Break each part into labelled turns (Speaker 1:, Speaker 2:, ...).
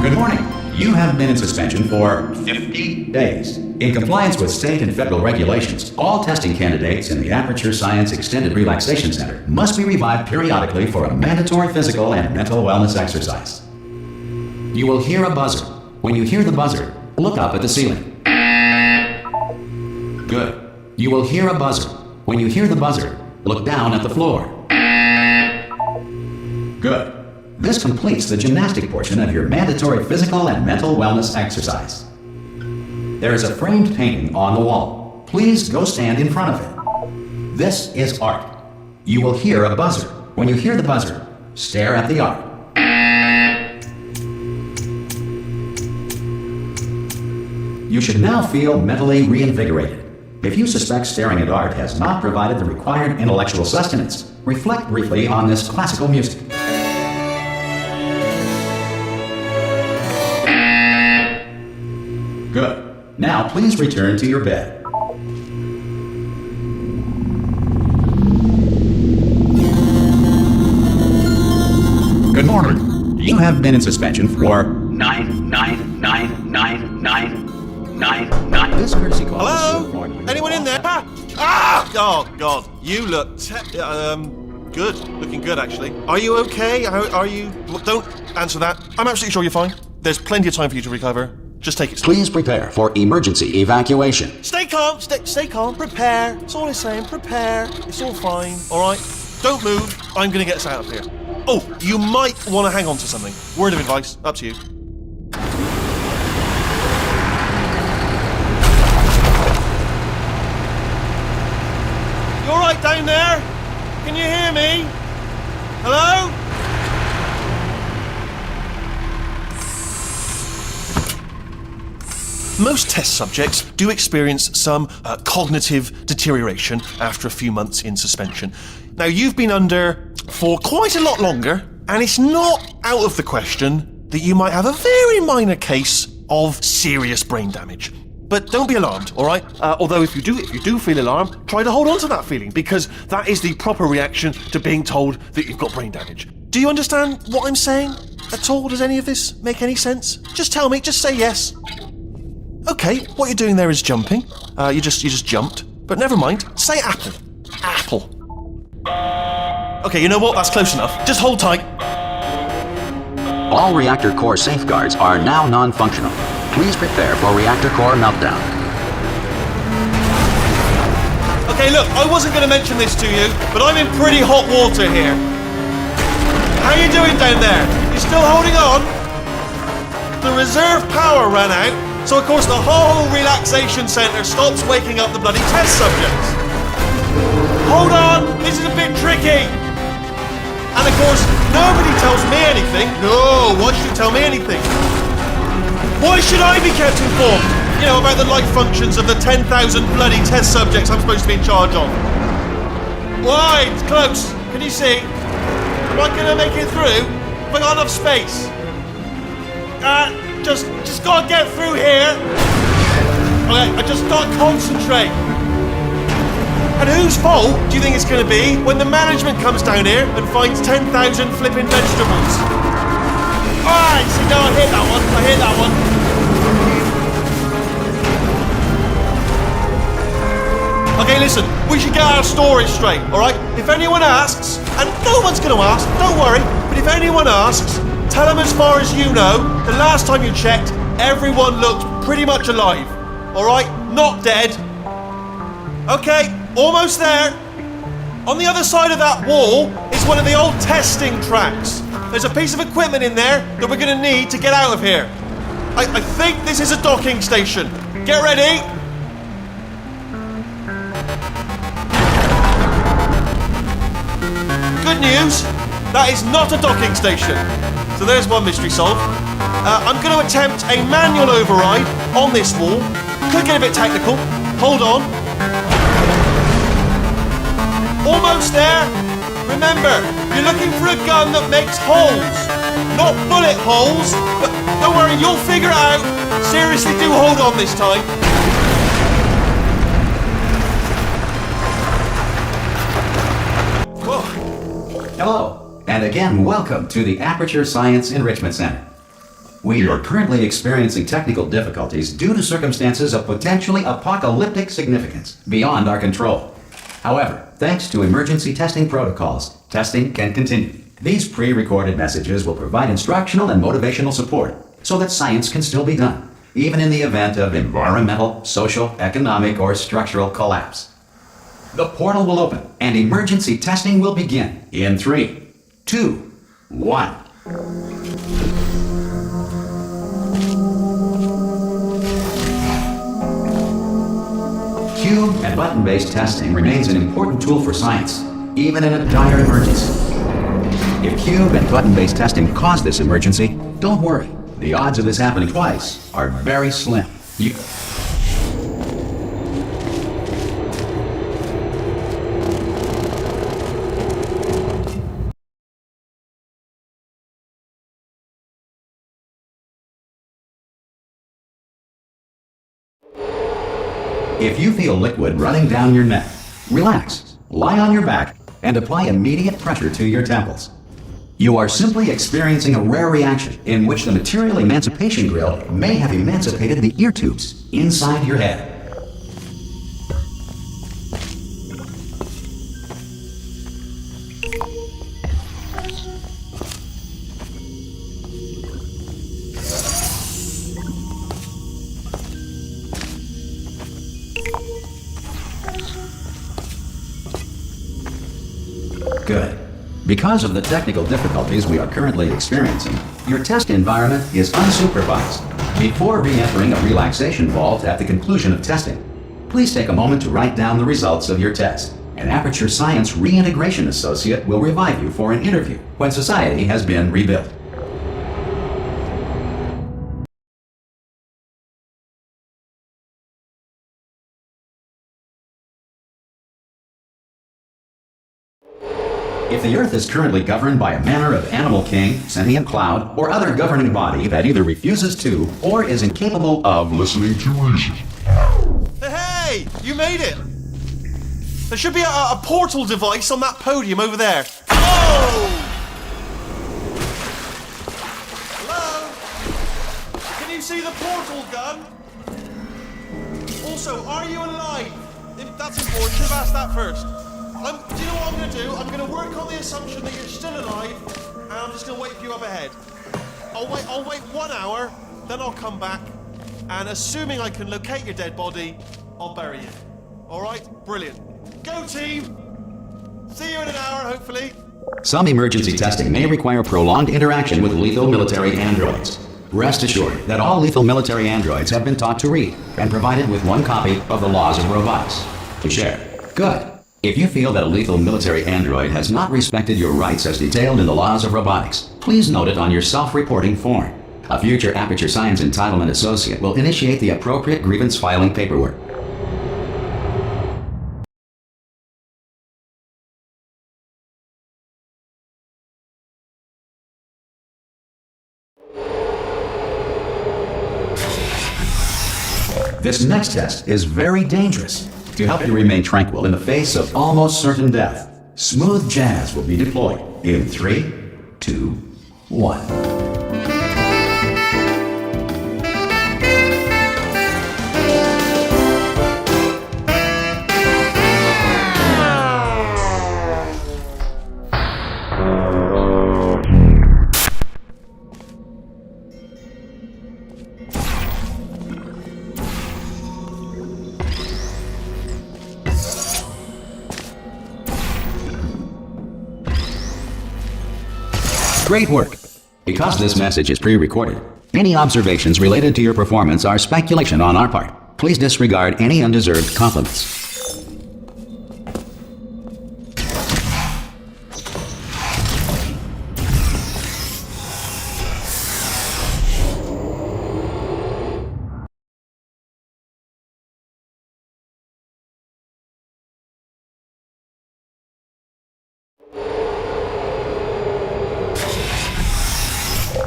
Speaker 1: Good morning. You have been in suspension for 50 days. In compliance with state and federal regulations, all testing candidates in the Aperture Science Extended Relaxation Center must be revived periodically for a mandatory physical and mental wellness exercise. You will hear a buzzer. When you hear the buzzer, look up at the ceiling. Good. You will hear a buzzer. When you hear the buzzer, look down at the floor. Good. This completes the gymnastic portion of your mandatory physical and mental wellness exercise. There is a framed painting on the wall. Please go stand in front of it. This is art. You will hear a buzzer. When you hear the buzzer, stare at the art. You should now feel mentally reinvigorated. If you suspect staring at art has not provided the required intellectual sustenance, reflect briefly on this classical music. Good. Now please return to your bed. Good morning. You have been in suspension for 9999999. This courtesy call.
Speaker 2: Hello? Anyone in there? Ah! Oh God, you look good. Looking good, actually. Are you okay? Are you? Well, don't answer that. I'm absolutely sure you're fine. There's plenty of time for you to recover. Just take it slow.
Speaker 1: Please prepare for emergency evacuation.
Speaker 2: Stay calm. Stay calm. Prepare. That's all I'm saying. Prepare. It's all fine. All right. Don't move. I'm gonna get us out of here. Oh, you might want to hang on to something. Word of advice. Up to you. You all right down there? Can you hear me? Hello? Most test subjects do experience some cognitive deterioration after a few months in suspension. Now, you've been under for quite a lot longer, and it's not out of the question that you might have a very minor case of serious brain damage. But don't be alarmed, all right? Although if you do feel alarmed, try to hold on to that feeling, because that is the proper reaction to being told that you've got brain damage. Do you understand what I'm saying at all? Does any of this make any sense? Just tell me, just say yes. Okay, what you're doing there is jumping. You just jumped. But never mind. Say apple. Apple. Okay, you know what? That's close enough. Just hold tight.
Speaker 1: All reactor core safeguards are now non-functional. Please prepare for reactor core meltdown.
Speaker 2: Okay, look, I wasn't going to mention this to you, but I'm in pretty hot water here. How you doing down there? You still holding on? The reserve power ran out. So of course the whole relaxation centre stops waking up the bloody test subjects. Hold on, this is a bit tricky. And of course, nobody tells me anything. No, why should you tell me anything? Why should I be kept informed? You know, about the life functions of the 10,000 bloody test subjects I'm supposed to be in charge of. Why? It's close. Can you see? Am I gonna make it through? Have I got enough space? Just gotta get through here. Okay, I just gotta concentrate. And whose fault do you think it's gonna be when the management comes down here and finds 10,000 flipping vegetables? Alright, see, now I hit that one. Okay, listen, we should get our story straight, alright? If anyone asks, and no one's gonna ask, don't worry, but if anyone asks, tell them as far as you know, the last time you checked, everyone looked pretty much alive. Alright? Not dead. Okay, almost there. On the other side of that wall is one of the old testing tracks. There's a piece of equipment in there that we're going to need to get out of here. I think this is a docking station. Get ready. Good news, that is not a docking station. So there's one mystery solved. I'm going to attempt a manual override on this wall. Could get a bit technical. Hold on. Almost there. Remember, you're looking for a gun that makes holes. Not bullet holes, but don't worry, you'll figure it out. Seriously, do hold on this time. Whoa.
Speaker 1: Hello, and again, welcome to the Aperture Science Enrichment Center. We are currently experiencing technical difficulties due to circumstances of potentially apocalyptic significance beyond our control. However, thanks to emergency testing protocols, testing can continue. These pre-recorded messages will provide instructional and motivational support so that science can still be done, even in the event of environmental, social, economic, or structural collapse. The portal will open and emergency testing will begin in 3, 2, 1. Cube and button-based testing remains an important tool for science, even in a dire emergency. If cube and button-based testing caused this emergency, don't worry. The odds of this happening twice are very slim. If you feel liquid running down your neck, relax, lie on your back, and apply immediate pressure to your temples. You are simply experiencing a rare reaction in which the material emancipation grill may have emancipated the ear tubes inside your head. Good. Because of the technical difficulties we are currently experiencing, your test environment is unsupervised. Before re-entering a relaxation vault at the conclusion of testing, please take a moment to write down the results of your test. An Aperture Science Reintegration Associate will revive you for an interview when society has been rebuilt. If the Earth is currently governed by a manner of animal king, sentient cloud, or other governing body that either refuses to or is incapable of listening to reason.
Speaker 2: Hey! You made it! There should be a portal device on that podium over there. Oh! Hello? Can you see the portal gun? Also, are you alive? That's important. Should have asked that first. Do you know what I'm going to do? I'm going to work on the assumption that you're still alive, and I'm just going to wait for you up ahead. I'll wait 1 hour, then I'll come back, and assuming I can locate your dead body, I'll bury you. All right? Brilliant. Go, team! See you in an hour, hopefully.
Speaker 1: Some emergency testing may require prolonged interaction with lethal military androids. Rest assured that all lethal military androids have been taught to read and provided with one copy of the laws of robotics to share. Good. If you feel that a lethal military android has not respected your rights as detailed in the laws of robotics, please note it on your self-reporting form. A future Aperture Science Entitlement Associate will initiate the appropriate grievance filing paperwork. This next test is very dangerous. To help you remain tranquil in the face of almost certain death, smooth jazz will be deployed in 3, 2, 1. Great work! Because this message is pre-recorded, any observations related to your performance are speculation on our part. Please disregard any undeserved compliments.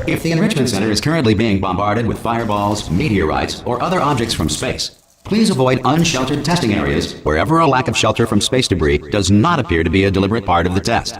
Speaker 1: If the Enrichment Center is currently being bombarded with fireballs, meteorites, or other objects from space, please avoid unsheltered testing areas wherever a lack of shelter from space debris does not appear to be a deliberate part of the test.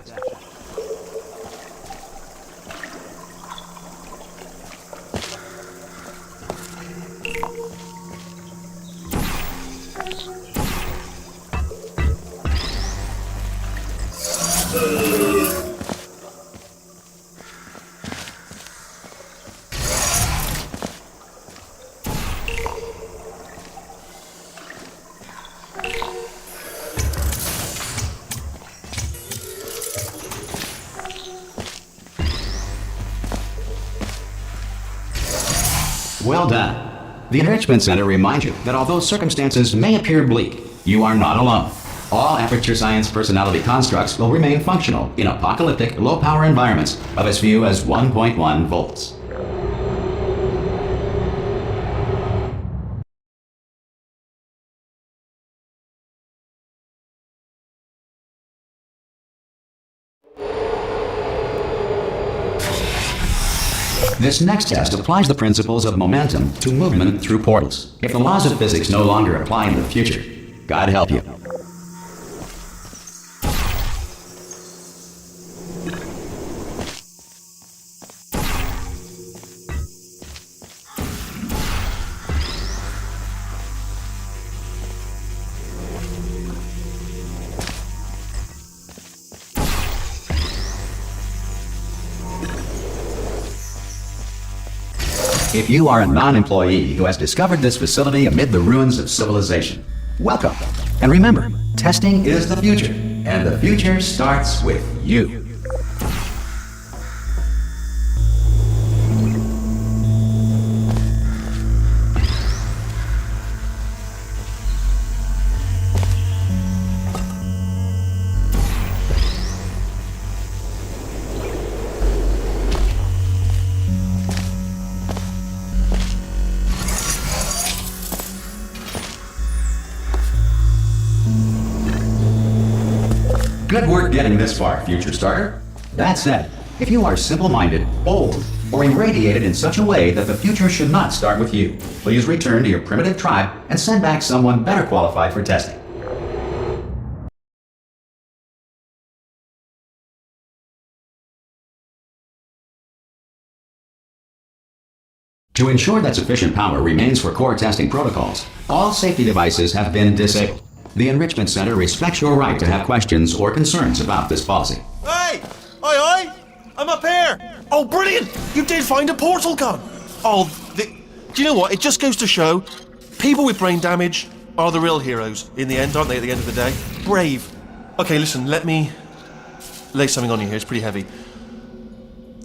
Speaker 1: Well done. The Enrichment Center reminds you that although circumstances may appear bleak, you are not alone. All Aperture Science personality constructs will remain functional in apocalyptic, low-power environments of as few as 1.1 volts. This next test applies the principles of momentum to movement through portals. If the laws of physics no longer apply in the future, God help you. If you are a non-employee who has discovered this facility amid the ruins of civilization, welcome. And remember, testing is the future, and the future starts with you. Good work getting this far, future starter. That said, if you are simple-minded, old, or irradiated in such a way that the future should not start with you, please return to your primitive tribe and send back someone better qualified for testing. To ensure that sufficient power remains for core testing protocols, all safety devices have been disabled. The Enrichment Center respects your right to have questions or concerns about this policy.
Speaker 2: Hey! Oi, oi! I'm up here! Oh, brilliant! You did find a portal gun! Oh, do you know what? It just goes to show, people with brain damage are the real heroes in the end, aren't they, at the end of the day? Brave. Okay, listen, let me lay something on you here. It's pretty heavy.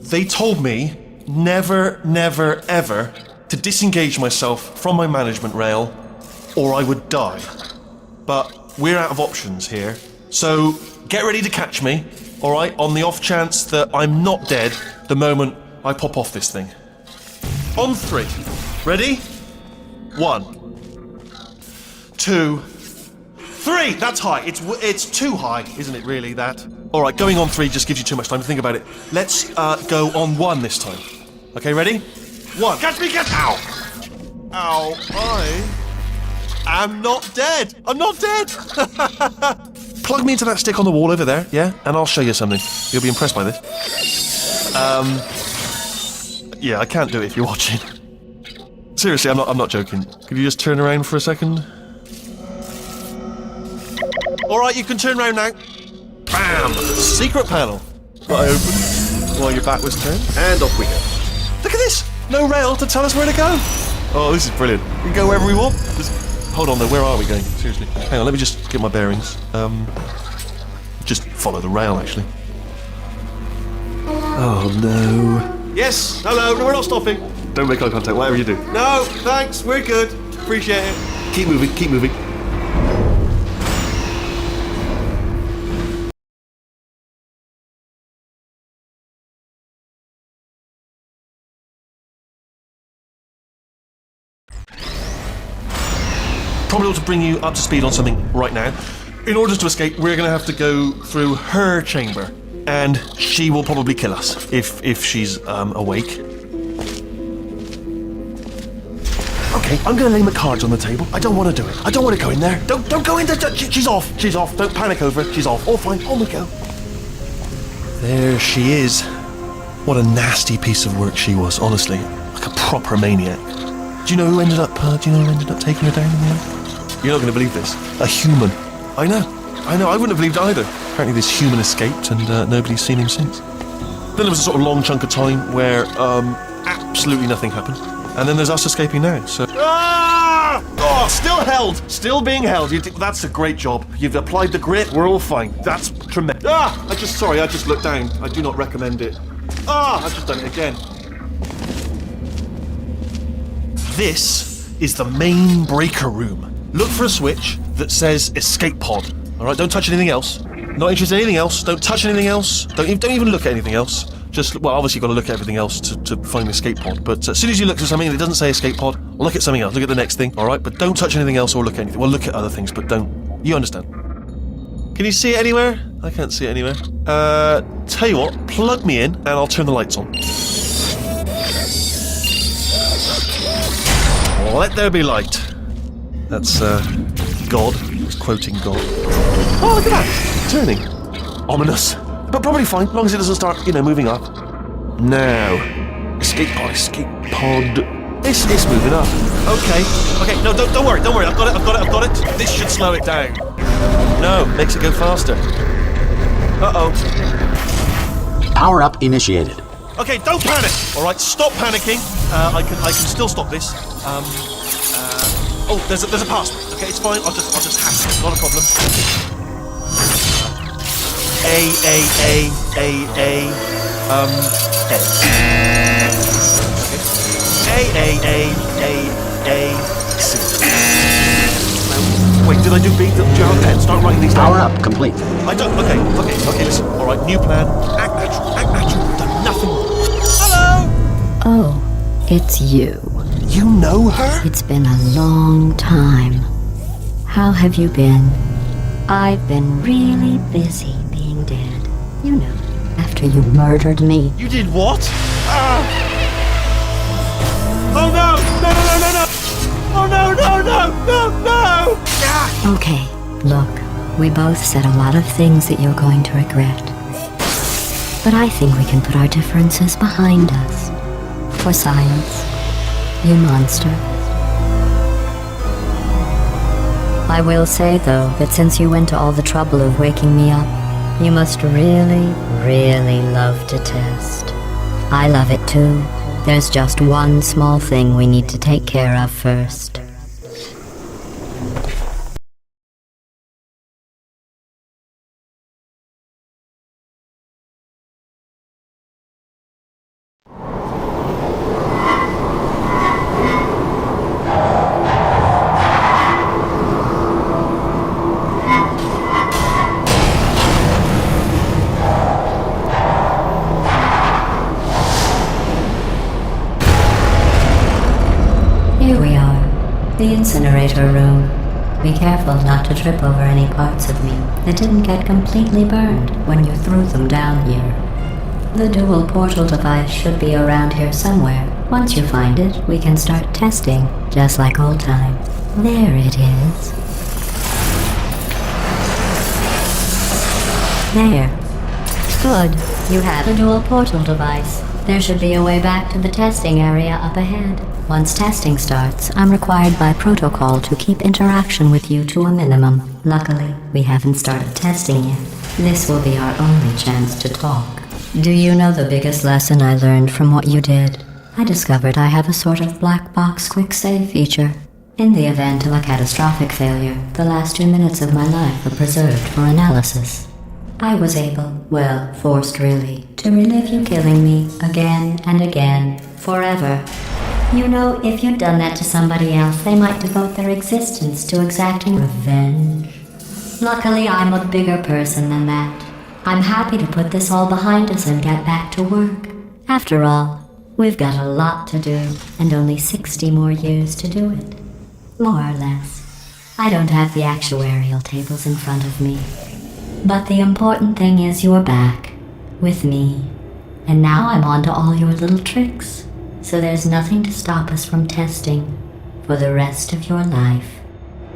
Speaker 2: They told me never, never, ever to disengage myself from my management rail or I would die. But we're out of options here, so get ready to catch me, alright, on the off chance that I'm not dead the moment I pop off this thing. On 3. Ready? 1, 2, 3! That's high. It's too high, isn't it, really, that? Alright, going on 3 just gives you too much time to think about it. Let's go on 1 this time. Okay, ready? 1. Catch me, catch! Ow! Ow, I'm not dead! I'm not dead! Plug me into that stick on the wall over there, yeah? And I'll show you something. You'll be impressed by this. Yeah, I can't do it if you're watching. Seriously, I'm not joking. Could you just turn around for a second? Alright, you can turn around now. Bam! Secret panel. I open while your back was turned, and off we go. Look at this! No rail to tell us where to go! Oh, this is brilliant. We can go wherever we want. Hold on though, where are we going? Seriously. Hang on, let me just get my bearings. Just follow the rail, actually. Oh no. Yes, hello, no, we're not stopping. Don't make eye contact, whatever you do. No, thanks, we're good. Appreciate it. Keep moving, keep moving. Probably ought to bring you up to speed on something right now. In order to escape, we're going to have to go through her chamber, and she will probably kill us if she's awake. Okay, I'm going to lay my cards on the table. I don't want to do it. I don't want to go in there. Don't go in there. She's off. She's off. Don't panic over it. She's off. All fine. On we go. There she is. What a nasty piece of work she was. Honestly, like a proper maniac. Do you know who ended up? Taking her down in the end? You're not going to believe this. A human. I know. I wouldn't have believed it either. Apparently this human escaped and nobody's seen him since. Then there was a sort of long chunk of time where absolutely nothing happened. And then there's us escaping now, so... Ah! Oh, still held! Still being held. That's a great job. You've applied the grit, we're all fine. That's tremendous. Ah! I just looked down. I do not recommend it. Ah! I've just done it again. this is the main breaker room. Look for a switch that says escape pod. All right, don't touch anything else. Not interested in anything else. Don't touch anything else. Don't even look at anything else. Just, well, obviously you've got to look at everything else to find the escape pod. But as soon as you look at something that doesn't say escape pod, look at something else. Look at the next thing, all right? But don't touch anything else or look at anything. Well, look at other things, but don't. You understand? Can you see it anywhere? I can't see it anywhere. Tell you what, plug me in and I'll turn the lights on. Let there be light. That's, God. He's quoting God. Oh, look at that! Turning. Ominous. But probably fine, as long as it doesn't start, moving up. Now. Escape pod. It's moving up. Okay, no, don't worry. I've got it. This should slow it down. No, makes it go faster. Uh-oh.
Speaker 1: Power up initiated.
Speaker 2: Okay, don't panic. All right, stop panicking. I can still stop this. Oh, there's a password. Okay, it's fine. I'll just hack it. Not a problem. A. C. Wait, did I do B? Do you have a pen? Start writing these down.
Speaker 1: Power up complete.
Speaker 2: I don't. Okay. Listen. All right, new plan. Act natural. Done nothing. Hello.
Speaker 3: Oh, it's you.
Speaker 2: You know her?
Speaker 3: It's been a long time. How have you been? I've been really busy being dead. You know, after you murdered me.
Speaker 2: You did what? Oh no! Oh no! Ah.
Speaker 3: Okay, look, we both said a lot of things that you're going to regret. But I think we can put our differences behind us. For science. You monster. I will say, though, that since you went to all the trouble of waking me up, you must really, really love to test. I love it too. There's just one small thing we need to take care of first. Here we are, the incinerator room. Be careful not to trip over any parts of me that didn't get completely burned when you threw them down here. The dual portal device should be around here somewhere. Once you find it, we can start testing, just like old times. There it is. There. Good. You have the dual portal device. There should be a way back to the testing area up ahead. Once testing starts, I'm required by protocol to keep interaction with you to a minimum. Luckily, we haven't started testing yet. This will be our only chance to talk. Do you know the biggest lesson I learned from what you did? I discovered I have a sort of black box quick save feature. In the event of a catastrophic failure, the last 2 minutes of my life are preserved for analysis. I was able, well, forced really, to relive you killing me again and again, forever. You know, if you'd done that to somebody else, they might devote their existence to exacting revenge. Luckily, I'm a bigger person than that. I'm happy to put this all behind us and get back to work. After all, we've got a lot to do, and only 60 more years to do it. More or less. I don't have the actuarial tables in front of me. But the important thing is you're back, with me. And now I'm on to all your little tricks. So there's nothing to stop us from testing for the rest of your life.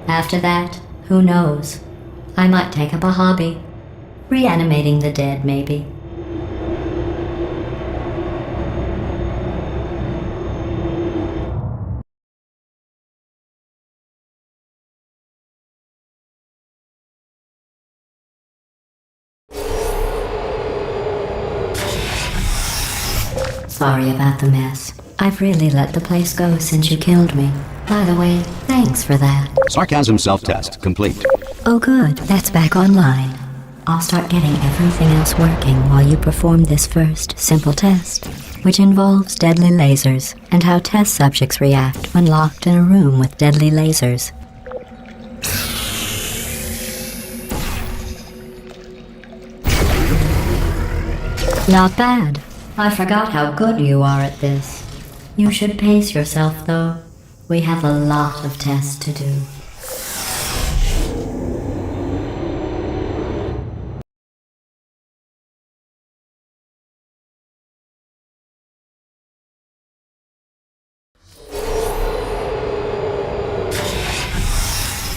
Speaker 3: After that, who knows? I might take up a hobby. Reanimating the dead, maybe. Sorry about the mess. I've really let the place go since you killed me. By the way, thanks for that.
Speaker 1: Sarcasm self-test complete.
Speaker 3: Oh good, that's back online. I'll start getting everything else working while you perform this first simple test. which involves deadly lasers and how test subjects react when locked in a room with deadly lasers. Not bad. I forgot how good you are at this. You should pace yourself, though. We have a lot of tests to do.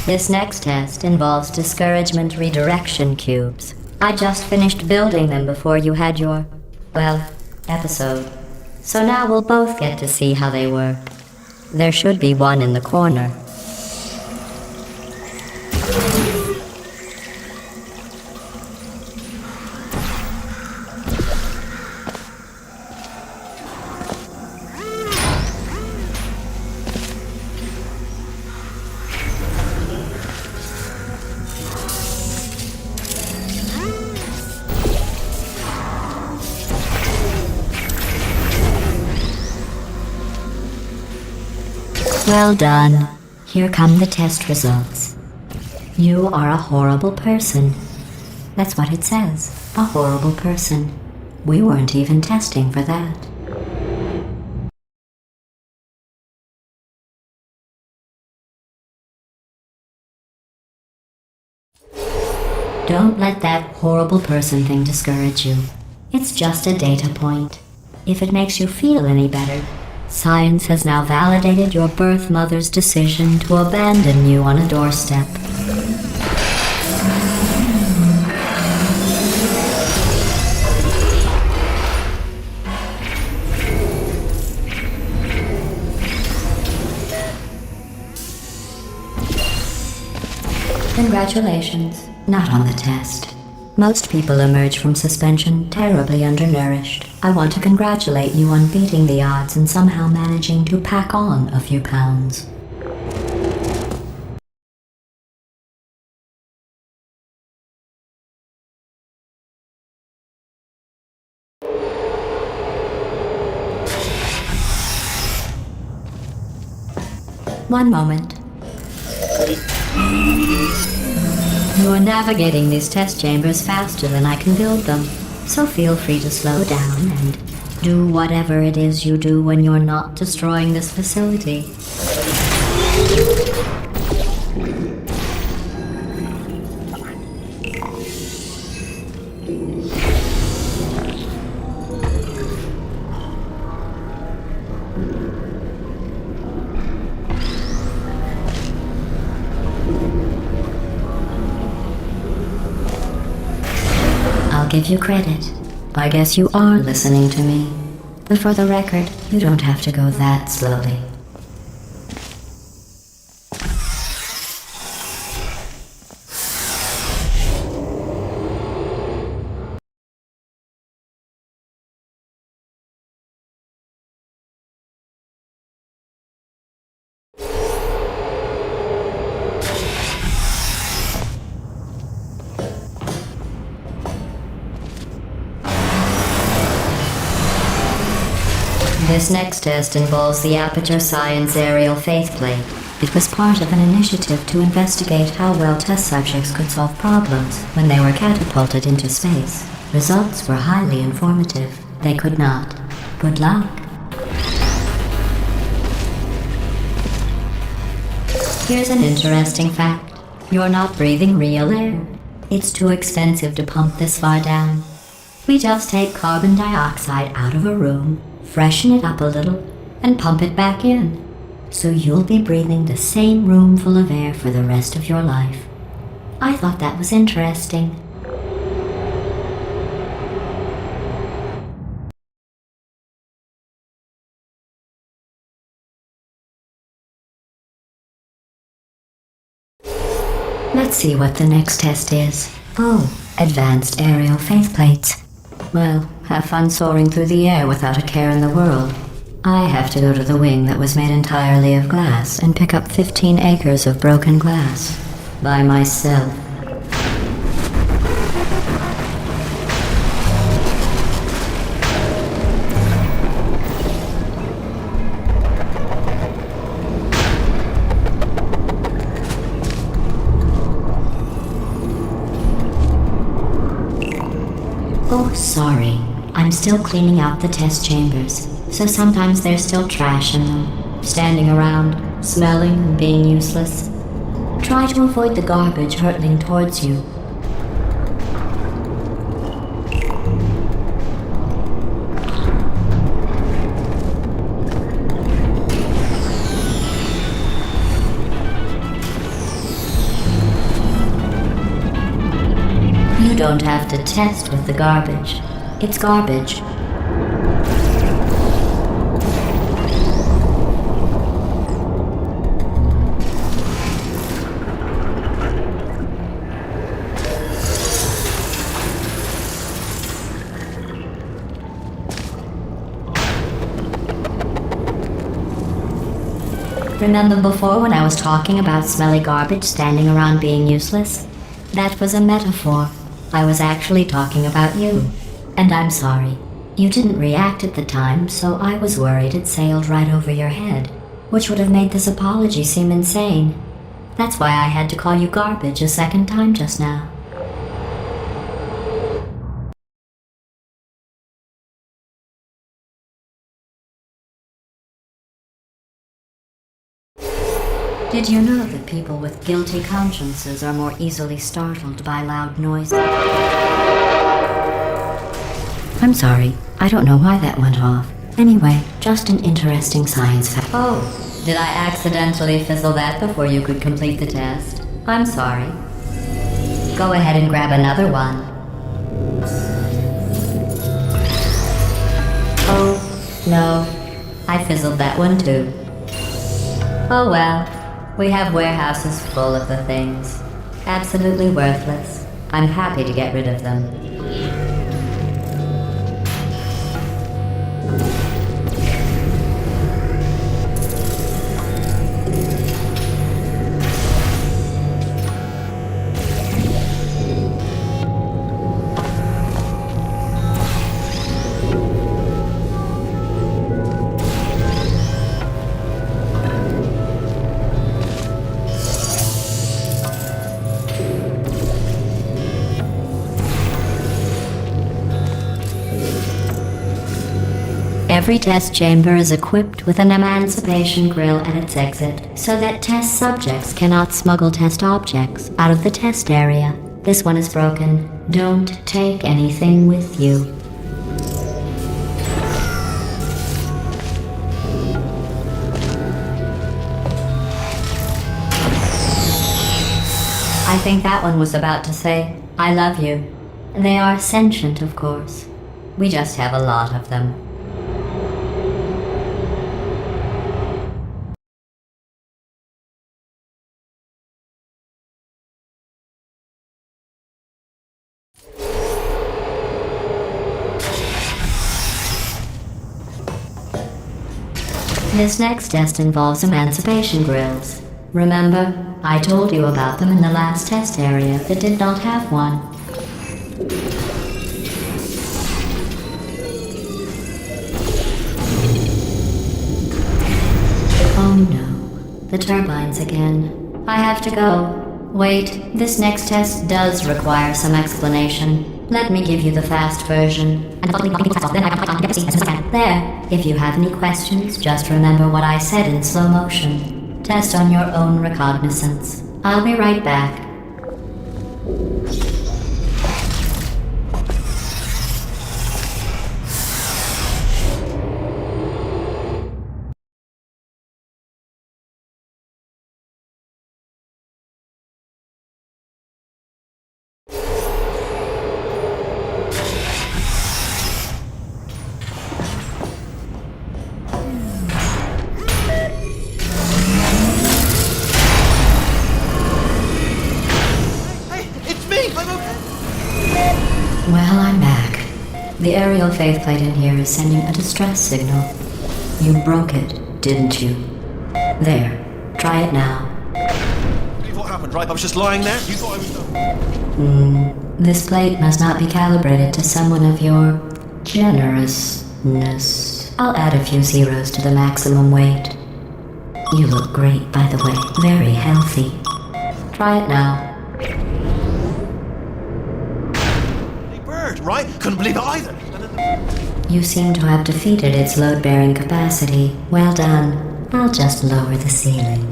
Speaker 3: This next test involves discouragement redirection cubes. I just finished building them before you had your, well, episode. So now we'll both get to see how they work. There should be one in the corner. Well done. Here come the test results. You are a horrible person. That's what it says. A horrible person. We weren't even testing for that. Don't let that horrible person thing discourage you. It's just a data point. If it makes you feel any better, science has now validated your birth mother's decision to abandon you on a doorstep. Congratulations. Not on the test. Most people emerge from suspension terribly undernourished. I want to congratulate you on beating the odds and somehow managing to pack on a few pounds. One moment. You are navigating these test chambers faster than I can build them, so feel free to slow down and do whatever it is you do when you're not destroying this facility. Give you credit. I guess you are listening to me. But for the record, you don't have to go that slowly. This next test involves the Aperture Science Aerial Faithplate. It was part of an initiative to investigate how well test subjects could solve problems when they were catapulted into space. Results were highly informative. They could not. Good luck. Here's an interesting fact. You're not breathing real air. It's too expensive to pump this far down. We just take carbon dioxide out of a room, freshen it up a little, and pump it back in. So you'll be breathing the same room full of air for the rest of your life. I thought that was interesting. Let's see what the next test is. Oh, advanced aerial faithplates. Well, have fun soaring through the air without a care in the world. I have to go to the wing that was made entirely of glass and pick up 15 acres of broken glass. By myself. sorry. I'm still cleaning out the test chambers, so sometimes there's still trash in them, standing around, smelling and being useless. Try to avoid the garbage hurtling towards you. You don't have to test with the garbage. It's garbage. Remember before when I was talking about smelly garbage standing around being useless? That was a metaphor. I was actually talking about you. And I'm sorry. You didn't react at the time, so I was worried it sailed right over your head, which would have made this apology seem insane. That's why I had to call you garbage a second time just now. Did you know that people with guilty consciences are more easily startled by loud noises? I'm sorry, I don't know why that went off. Anyway, just an interesting science fact. Oh, did I accidentally fizzle that before you could complete the test? I'm sorry. Go ahead and grab another one. Oh, no. I fizzled that one too. Oh well. We have warehouses full of the things. Absolutely worthless. I'm happy to get rid of them. Every test chamber is equipped with an emancipation grill at its exit, so that test subjects cannot smuggle test objects out of the test area. This one is broken. Don't take anything with you. I think that one was about to say, I love you. They are sentient, of course. We just have a lot of them. This next test involves emancipation grills. Remember, I told you about them in the last test area that did not have one. Oh no, the turbines again. I have to go. Wait, this next test does require some explanation. Let me give you the fast version. There, if you have any questions, just remember what I said in slow motion. Test on your own recognizance. I'll be right back. Well, I'm back. The aerial faith plate in here is sending a distress signal. You broke it, didn't you? There. Try it now.
Speaker 2: What happened, right? I was just lying there. You thought I was done.
Speaker 3: This plate must not be calibrated to someone of your generousness. I'll add a few zeros to the maximum weight. You look great, by the way. Very healthy. Try it now.
Speaker 2: right? Couldn't believe it either.
Speaker 3: You seem to have defeated its load-bearing capacity. Well done. I'll just lower the ceiling.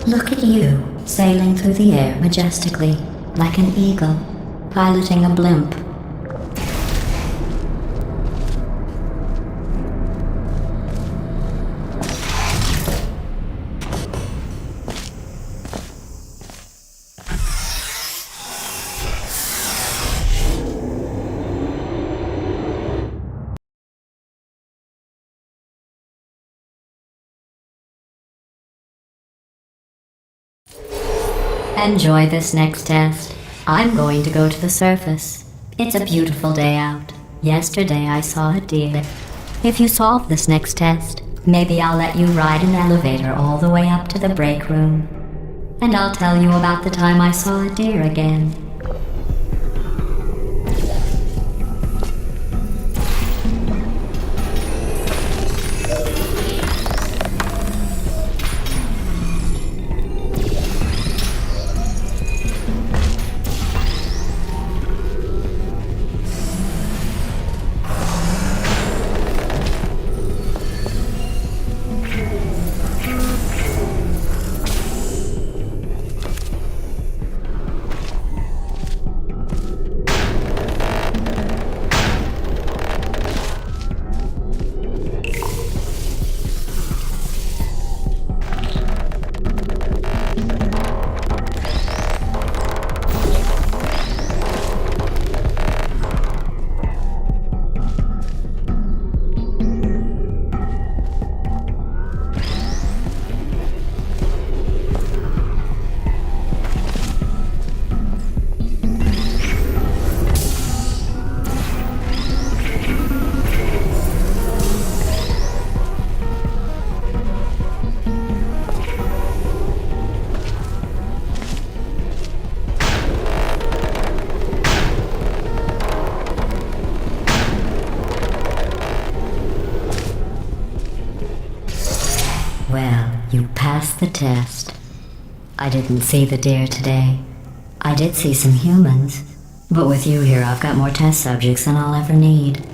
Speaker 3: Look at you, sailing through the air majestically, like an eagle, piloting a blimp. Enjoy this next test. I'm going to go to the surface. It's a beautiful day out. Yesterday I saw a deer. If you solve this next test, maybe I'll let you ride an elevator all the way up to the break room. And I'll tell you about the time I saw a deer again. Well, you passed the test. I didn't see the deer today. I did see some humans, but with you here I've got more test subjects than I'll ever need.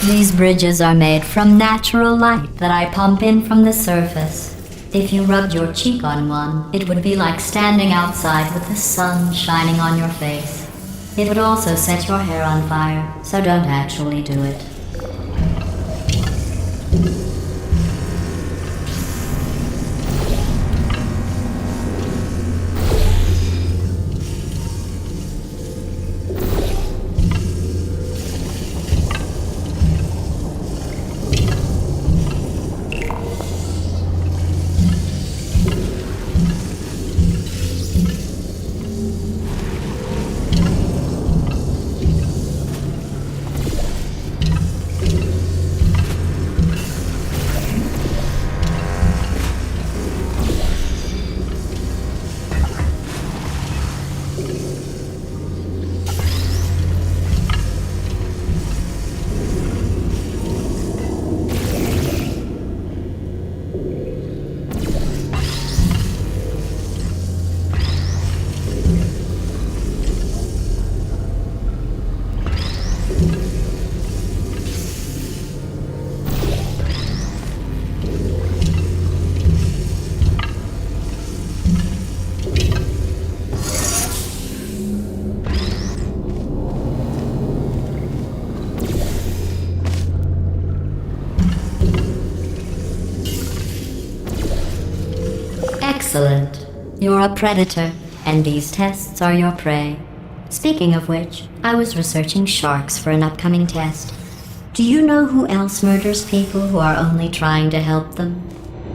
Speaker 3: These bridges are made from natural light that I pump in from the surface. If you rubbed your cheek on one, it would be like standing outside with the sun shining on your face. It would also set your hair on fire, so don't actually do it. Excellent. You're a predator, and these tests are your prey. Speaking of which, I was researching sharks for an upcoming test. Do you know who else murders people who are only trying to help them?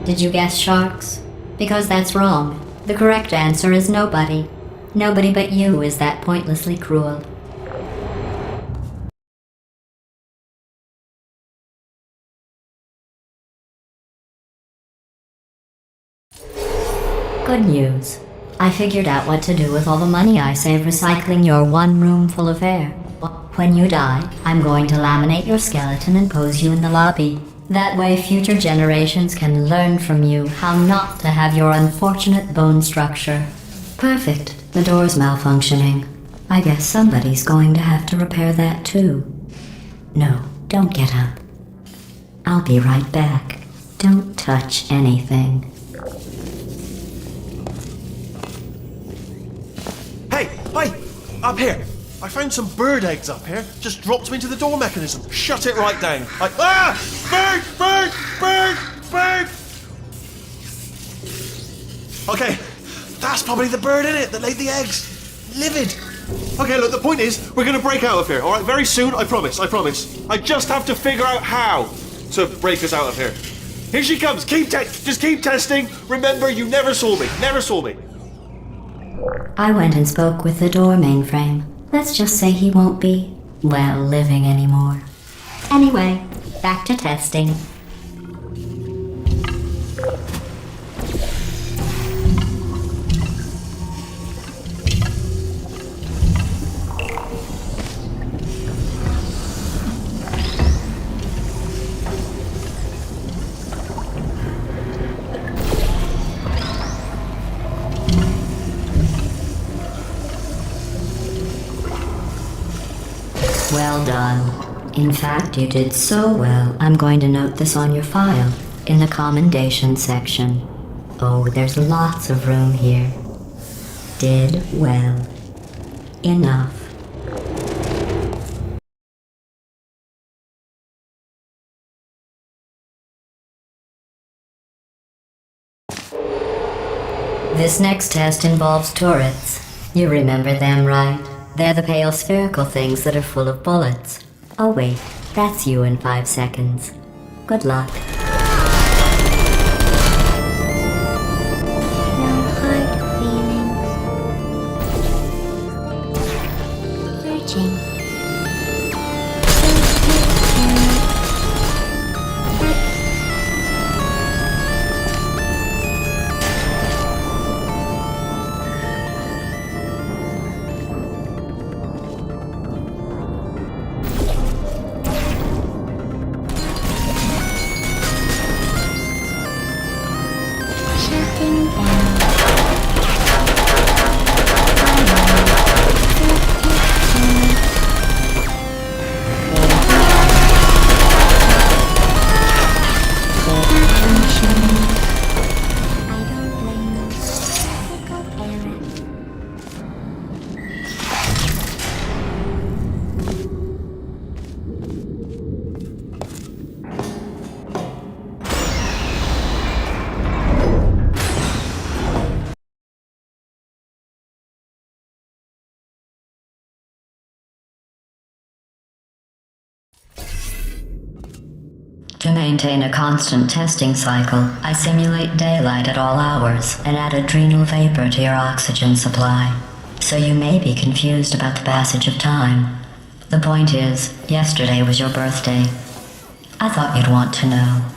Speaker 3: Did you guess sharks? Because that's wrong. The correct answer is nobody. Nobody but you is that pointlessly cruel. Good news. I figured out what to do with all the money I save recycling your one room full of air. When you die, I'm going to laminate your skeleton and pose you in the lobby. That way future generations can learn from you how not to have your unfortunate bone structure. Perfect. The door's malfunctioning. I guess somebody's going to have to repair that too. No, don't get up. I'll be right back. Don't touch anything.
Speaker 2: Hey, up here. I found some bird eggs up here. Just dropped them into the door mechanism. Shut it right down. Bird! Okay, that's probably the bird in it that laid the eggs. Livid. Okay, look, the point is, we're gonna break out of here, alright? Very soon, I promise. I just have to figure out how to break us out of here. Here she comes. Just keep testing. Remember, you never saw me.
Speaker 3: I went and spoke with the door mainframe. Let's just say he won't be, well, living anymore. Anyway, back to testing. Well done. In fact, you did so well, I'm going to note this on your file, in the commendation section. Oh, there's lots of room here. Did well. Enough. This next test involves turrets. You remember them, right? They're the pale spherical things that are full of bullets. Oh wait, that's you in 5 seconds. Good luck. No hard feelings. Searching. To maintain a constant testing cycle, I simulate daylight at all hours and add adrenal vapor to your oxygen supply. So you may be confused about the passage of time. The point is, yesterday was your birthday. I thought you'd want to know.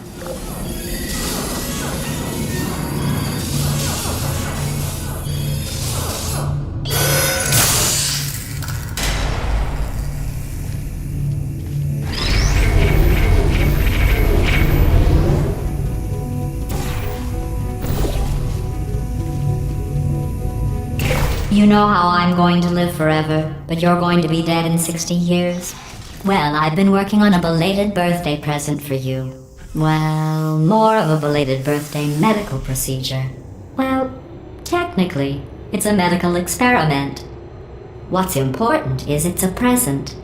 Speaker 3: You know how I'm going to live forever, but you're going to be dead in 60 years? Well, I've been working on a belated birthday present for you. Well, more of a belated birthday medical procedure. Well, technically, it's a medical experiment. What's important is it's a present.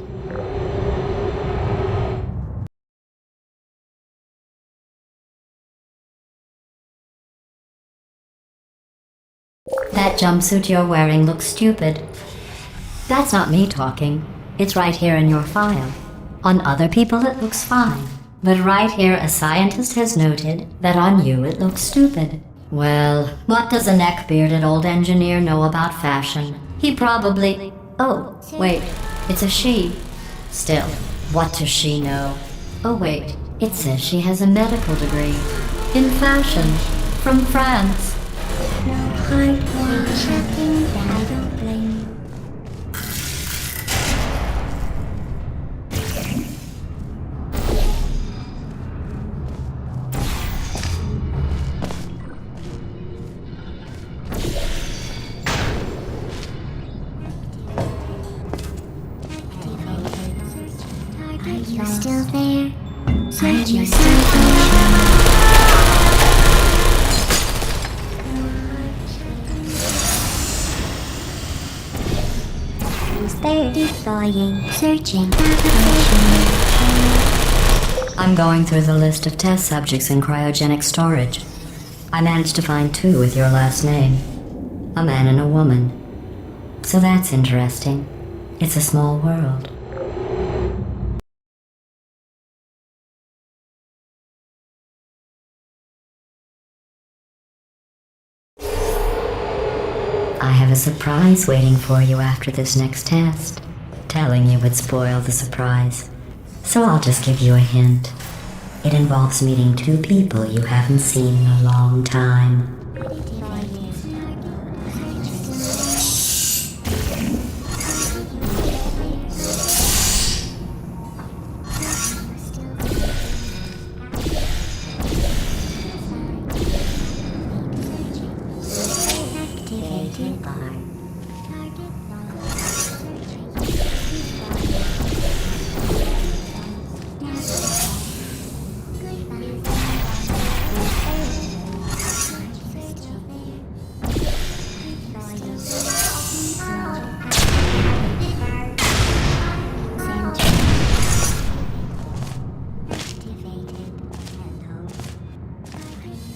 Speaker 3: that jumpsuit you're wearing looks stupid. That's not me talking. It's right here in your file. On other people it looks fine. But right here a scientist has noted that on you it looks stupid. Well, what does a neck-bearded old engineer know about fashion? He probably... Oh, wait, it's a she. Still, what does she know? Oh wait, it says she has a medical degree. In fashion. From France.
Speaker 4: No hard one checking, I don't blame you. Are you still there? Are you still there? Deploying, searching,
Speaker 3: I'm going through the list of test subjects in cryogenic storage. I managed to find 2 with your last name. A man and a woman. So that's interesting. It's a small world. I have a surprise waiting for you after this next test. Telling you would spoil the surprise. So I'll just give you a hint. It involves meeting 2 people you haven't seen in a long time.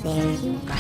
Speaker 4: There you go.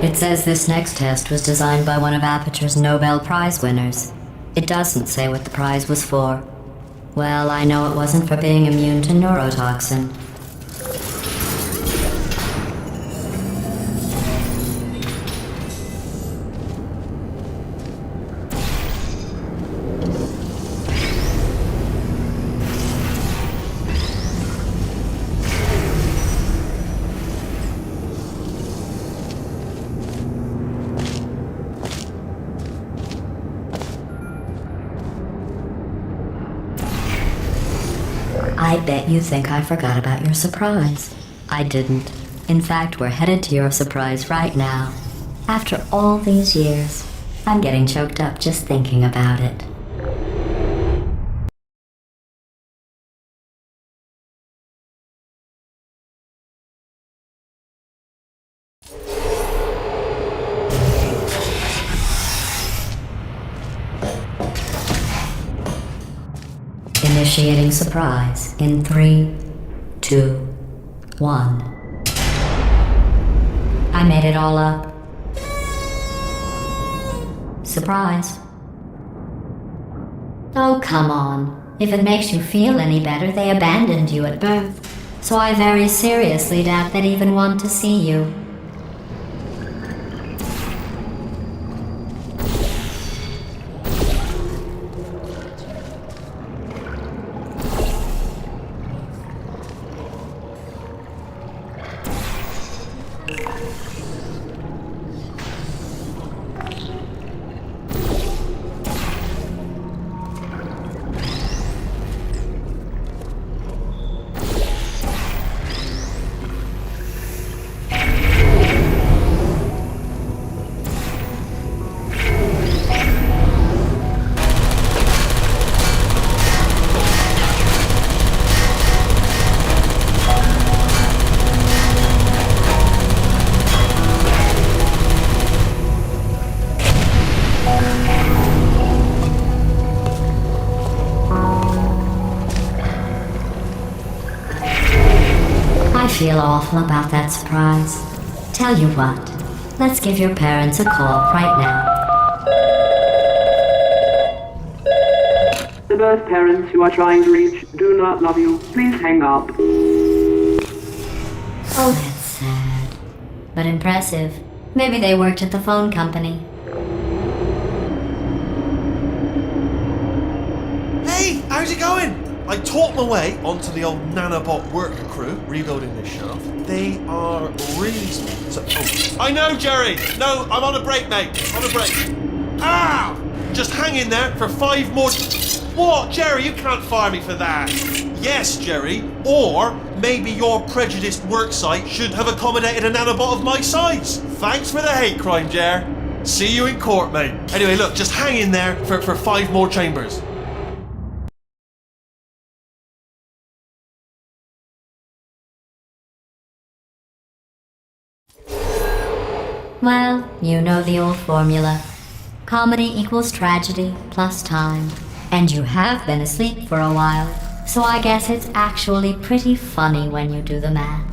Speaker 3: It says this next test was designed by one of Aperture's Nobel Prize winners. It doesn't say what the prize was for. Well, I know it wasn't for being immune to neurotoxin. I bet you think I forgot about your surprise. I didn't. In fact, we're headed to your surprise right now. After all these years, I'm getting choked up just thinking about it. Initiating surprise in 3, 2, 1. I made it all up. Surprise. Oh, come on. If it makes you feel any better, they abandoned you at birth. So I very seriously doubt they'd even want to see you. feel awful about that surprise. Tell you what, let's give your parents a call right now.
Speaker 5: The birth parents you are trying to reach do not love you. Please hang up.
Speaker 3: Oh, that's sad. But impressive. Maybe they worked at the phone company.
Speaker 2: Hey, how's it going? I talked my way onto the old nanobot work crew rebuilding this shaft. They are really smart. I know, Jerry! No, I'm on a break, mate. On a break. Ah! Just hang in there for 5 more... What? Jerry, you can't fire me for that. Yes, Jerry. Or maybe your prejudiced worksite should have accommodated a nanobot of my size. Thanks for the hate crime, Jer. See you in court, mate. Anyway, look, just hang in there for 5 more chambers.
Speaker 3: Well, you know the old formula. Comedy equals tragedy plus time. And you have been asleep for a while, so I guess it's actually pretty funny when you do the math.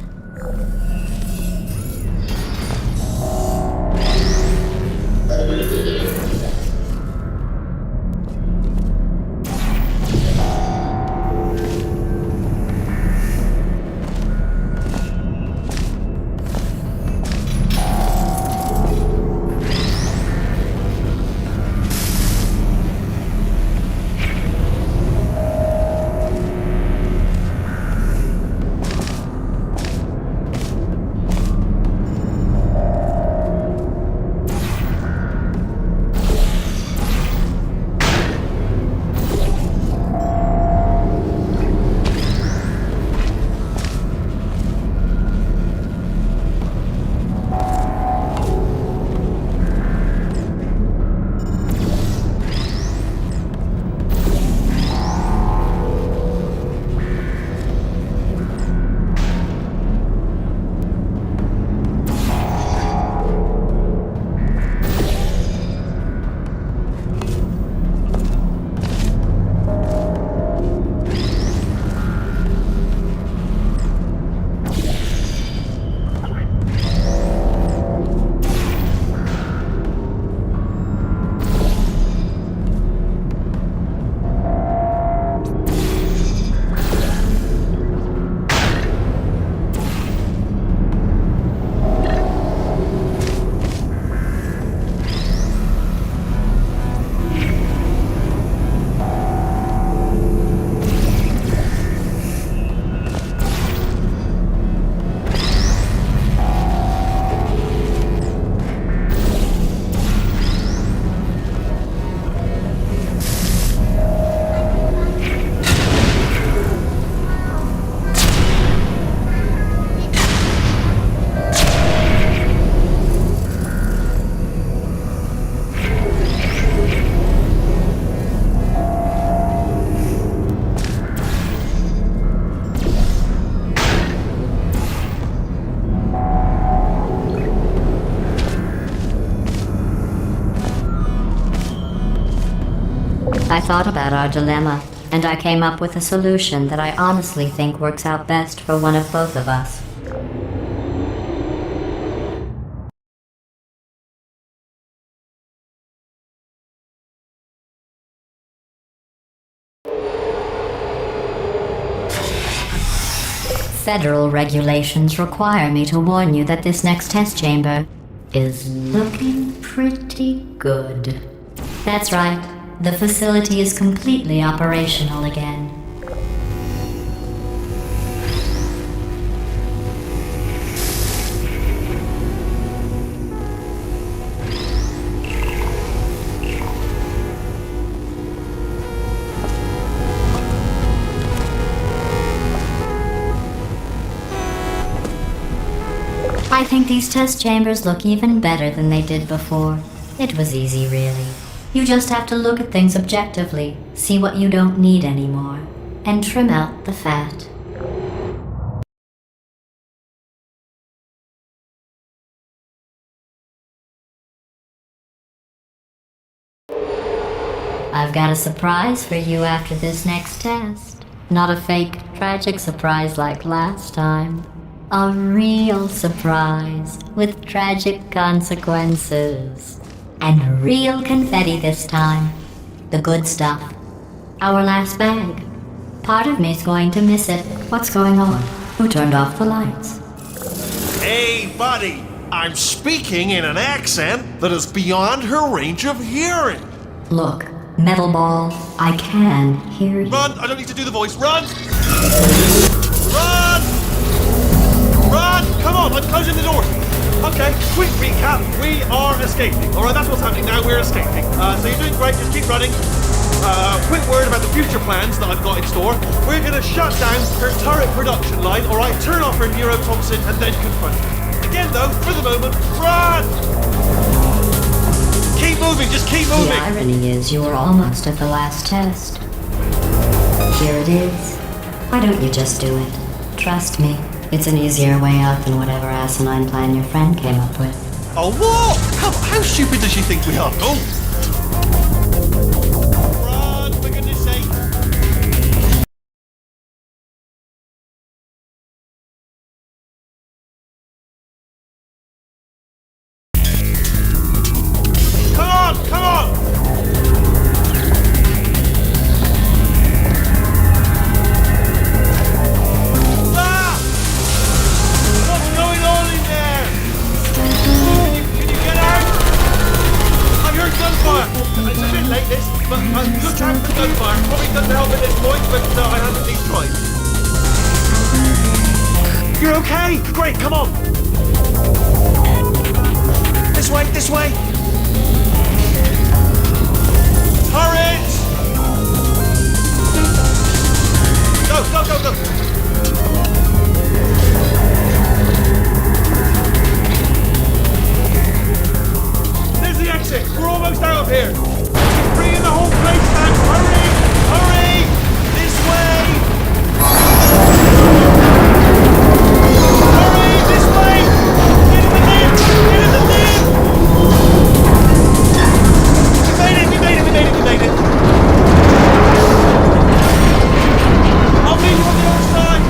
Speaker 3: I thought about our dilemma, and I came up with a solution that I honestly think works out best for one of both of us. Federal regulations require me to warn you that this next test chamber is looking pretty good. That's right. The facility is completely operational again. I think these test chambers look even better than they did before. It was easy, really. You just have to look at things objectively, see what you don't need anymore, and trim out the fat. I've got a surprise for you after this next test. Not a fake, tragic surprise like last time. A real surprise with tragic consequences. And real confetti this time. The good stuff. Our last bag. Part of me's going to miss it. What's going on? Who turned off the lights?
Speaker 2: Hey, buddy! I'm speaking in an accent that is beyond her range of hearing.
Speaker 3: Look, Metal Ball, I can hear you.
Speaker 2: Run! I don't need to do the voice. Run! Run! Run! Come on, I'm closing the door. Okay, quick recap. We are escaping. Alright, that's what's happening now. We're escaping. So you're doing great. Just keep running. Quick word about the future plans that I've got in store. We're going to shut down her turret production line, alright? Turn off her neurotoxin and then confront her. Again, though, for the moment, run! Keep moving, just keep moving!
Speaker 3: The irony is you were almost at the last test. Here it is. Why don't you just do it? Trust me, it's an easier way out than whatever asinine plan your friend came up with.
Speaker 2: Oh, what? How stupid does she think we are? Oh! Run, for goodness sake! Come on, come on! Ah! What's going on in there? Can you get out? I've heard gunfire. It's a bit late, this, but good chance for gunfire. Probably doesn't help at this point, but I haven't at least tried. You're okay? Great, come on. This way, this way. Turret! Go, go, go, go. There's the exit. We're almost out of here. It's bringing the whole place down. Hurry! Hurry! This way! Hurry! This way! Get in the lift! Get in the lift! We made it! We made it! We made it! We made it! I'll meet you on the other side!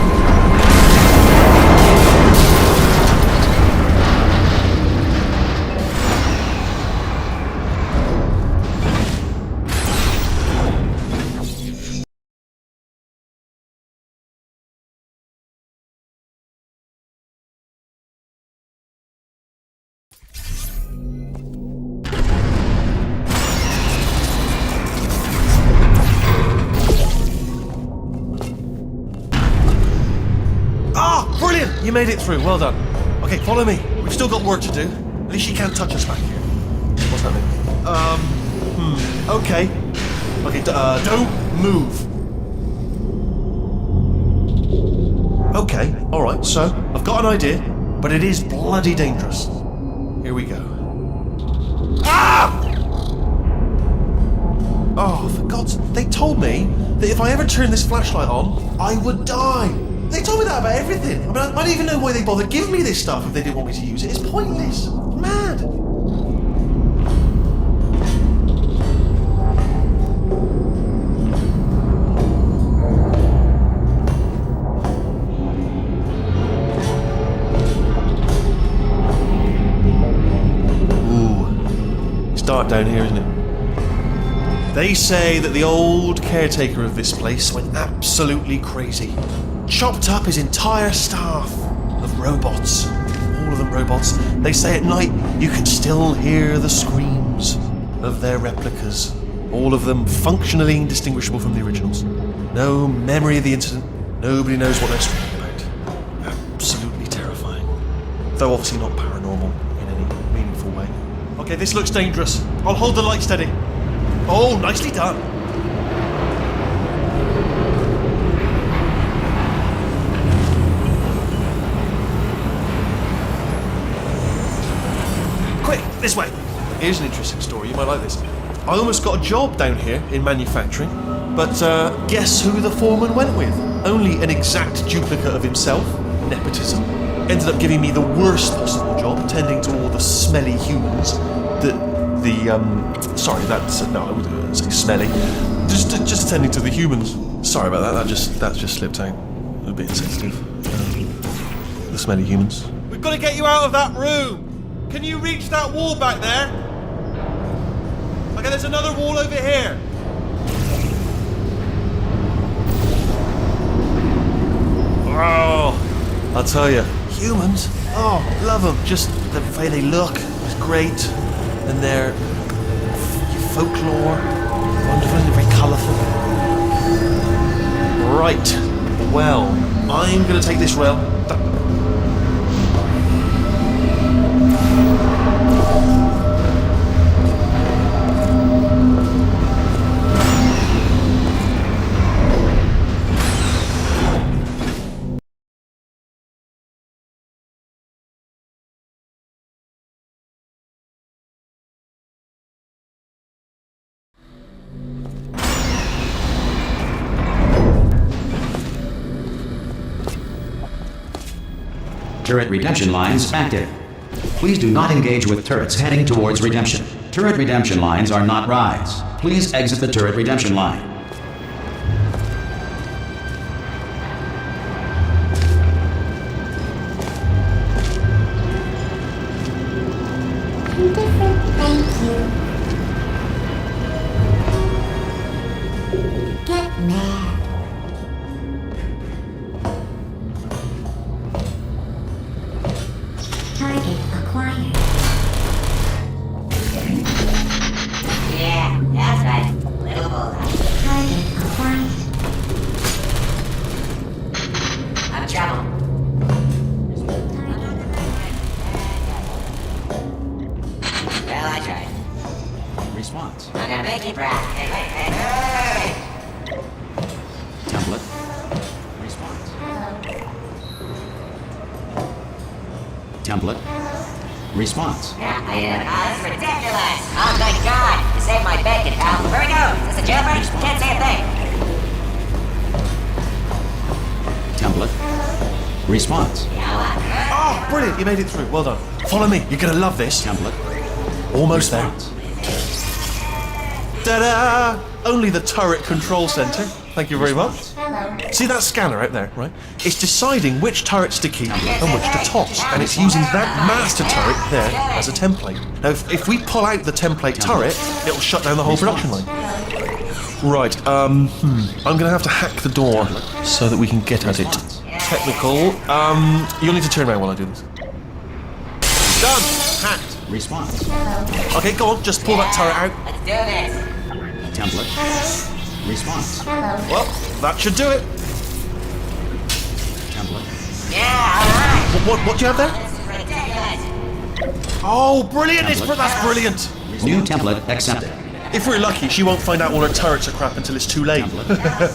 Speaker 2: Ah, brilliant! You made it through. Well done. Okay, follow me. We've still got work to do. At least she can't touch us back here. What's happening? Okay. Okay, don't move. Okay, alright, so I've got an idea, but it is bloody dangerous. Here we go. Ah! Oh, for God's sake, they told me that if I ever turned this flashlight on, I would die. They told me that about everything. I mean, I don't even know why they bothered giving me this stuff if they didn't want me to use it. It's pointless. Mad. Ooh. It's dark down here, isn't it? They say that the old caretaker of this place went absolutely crazy. Chopped up his entire staff of robots. All of them robots. They say at night you can still hear the screams of their replicas. All of them functionally indistinguishable from the originals. No memory of the incident. Nobody knows what they're screaming about. Absolutely terrifying. Though obviously not paranormal in any meaningful way. Okay, this looks dangerous. I'll hold the light steady. Oh, nicely done. Quick, this way. Here's an interesting story. You might like this. I almost got a job down here in manufacturing, but guess who the foreman went with? Only an exact duplicate of himself. Nepotism. Ended up giving me the worst possible job, tending to all the smelly humans that sorry, that's no, I wouldn't say smelly. Just attending to the humans. Sorry about that. That just slipped out. A bit insensitive. the smelly humans. We've got to get you out of that room! Can you reach that wall back there? Okay, there's another wall over here. Oh, I'll tell you, humans, love them. Just the way they look is great. And their folklore, wonderful and very colourful. Right, well, I'm going to take this rail.
Speaker 1: Turret redemption lines active. Please do not engage with turrets heading towards redemption. Turret redemption lines are not rides. Please exit the turret redemption line.
Speaker 4: Different, thank you. Get mad. Target acquired.
Speaker 6: Yeah, that's right. Little bullseye.
Speaker 4: Target acquired.
Speaker 6: I'm trouble. Well, I tried.
Speaker 1: Response.
Speaker 6: I'm gonna make you proud. Hey.
Speaker 1: Template. Response. Template. Response.
Speaker 6: Yeah, that's ridiculous. Oh, thank God. You saved my bacon, pal. Where we go? Is this a jailbreak? Can't say a thing.
Speaker 1: Template. Response.
Speaker 2: Oh, brilliant, you made it through. Well done. Follow me, you're going to love this.
Speaker 1: Template.
Speaker 2: Almost there.
Speaker 1: Response.
Speaker 2: Ta-da! Only the turret control center. Thank you very much.
Speaker 4: Hello.
Speaker 2: See that scanner out there, right? It's deciding which turrets to keep and which to toss, and it's using that master turret there as a template. Now, if we pull out the template turret, it'll shut down the whole production line. Right, I'm gonna have to hack the door so that we can get at it. Technical, you'll need to turn around while I do this. Done! Hacked.
Speaker 1: Response.
Speaker 2: Okay, go on, just pull that turret out.
Speaker 6: Let's do this.
Speaker 1: Template. Response.
Speaker 4: Hello.
Speaker 2: Well, that should do it.
Speaker 1: Template.
Speaker 6: Yeah, alright.
Speaker 2: What do you have there?
Speaker 6: This is ridiculous.
Speaker 2: Oh, brilliant! That's brilliant!
Speaker 1: New template accepted.
Speaker 2: If we're lucky, she won't find out all her turrets are crap until it's too late.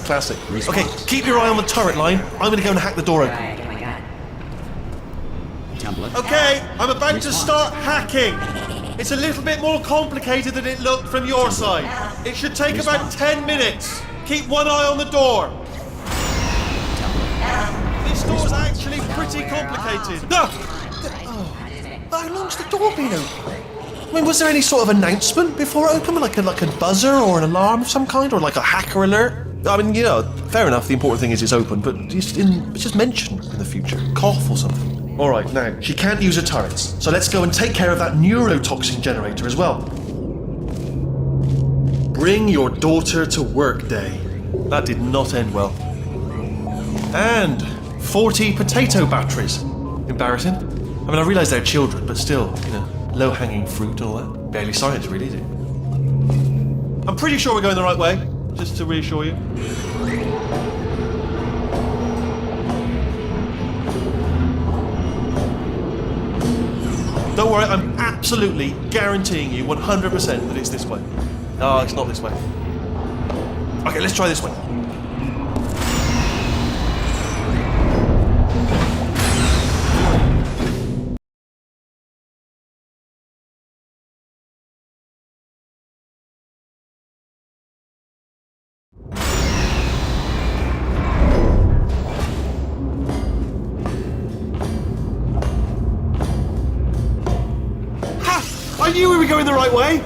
Speaker 2: Classic. Okay, keep your eye on the turret line. I'm gonna go and hack the door open.
Speaker 6: Alright, oh my God.
Speaker 1: Template.
Speaker 2: Okay, I'm about to start hacking. It's a little bit more complicated than it looked from your side. It should take about 10 minutes. Keep one eye on the door. This door's actually pretty complicated. How long's the door been open? I mean, was there any sort of announcement before it opened, like a buzzer or an alarm of some kind, or like a hacker alert? I mean, you know, fair enough. The important thing is it's open, but just mention in the future, cough or something. All right, now she can't use her turrets, so let's go and take care of that neurotoxin generator as well. Bring your daughter to work day. That did not end well. And 40 potato batteries. Embarrassing. I mean, I realise they're children, but still, you know, low-hanging fruit and all that. Barely science, really, is it? I'm pretty sure we're going the right way, just to reassure you. Don't worry, I'm absolutely guaranteeing you 100% that it's this way. No, it's not this way. Okay, let's try this way. I knew we were going the right way!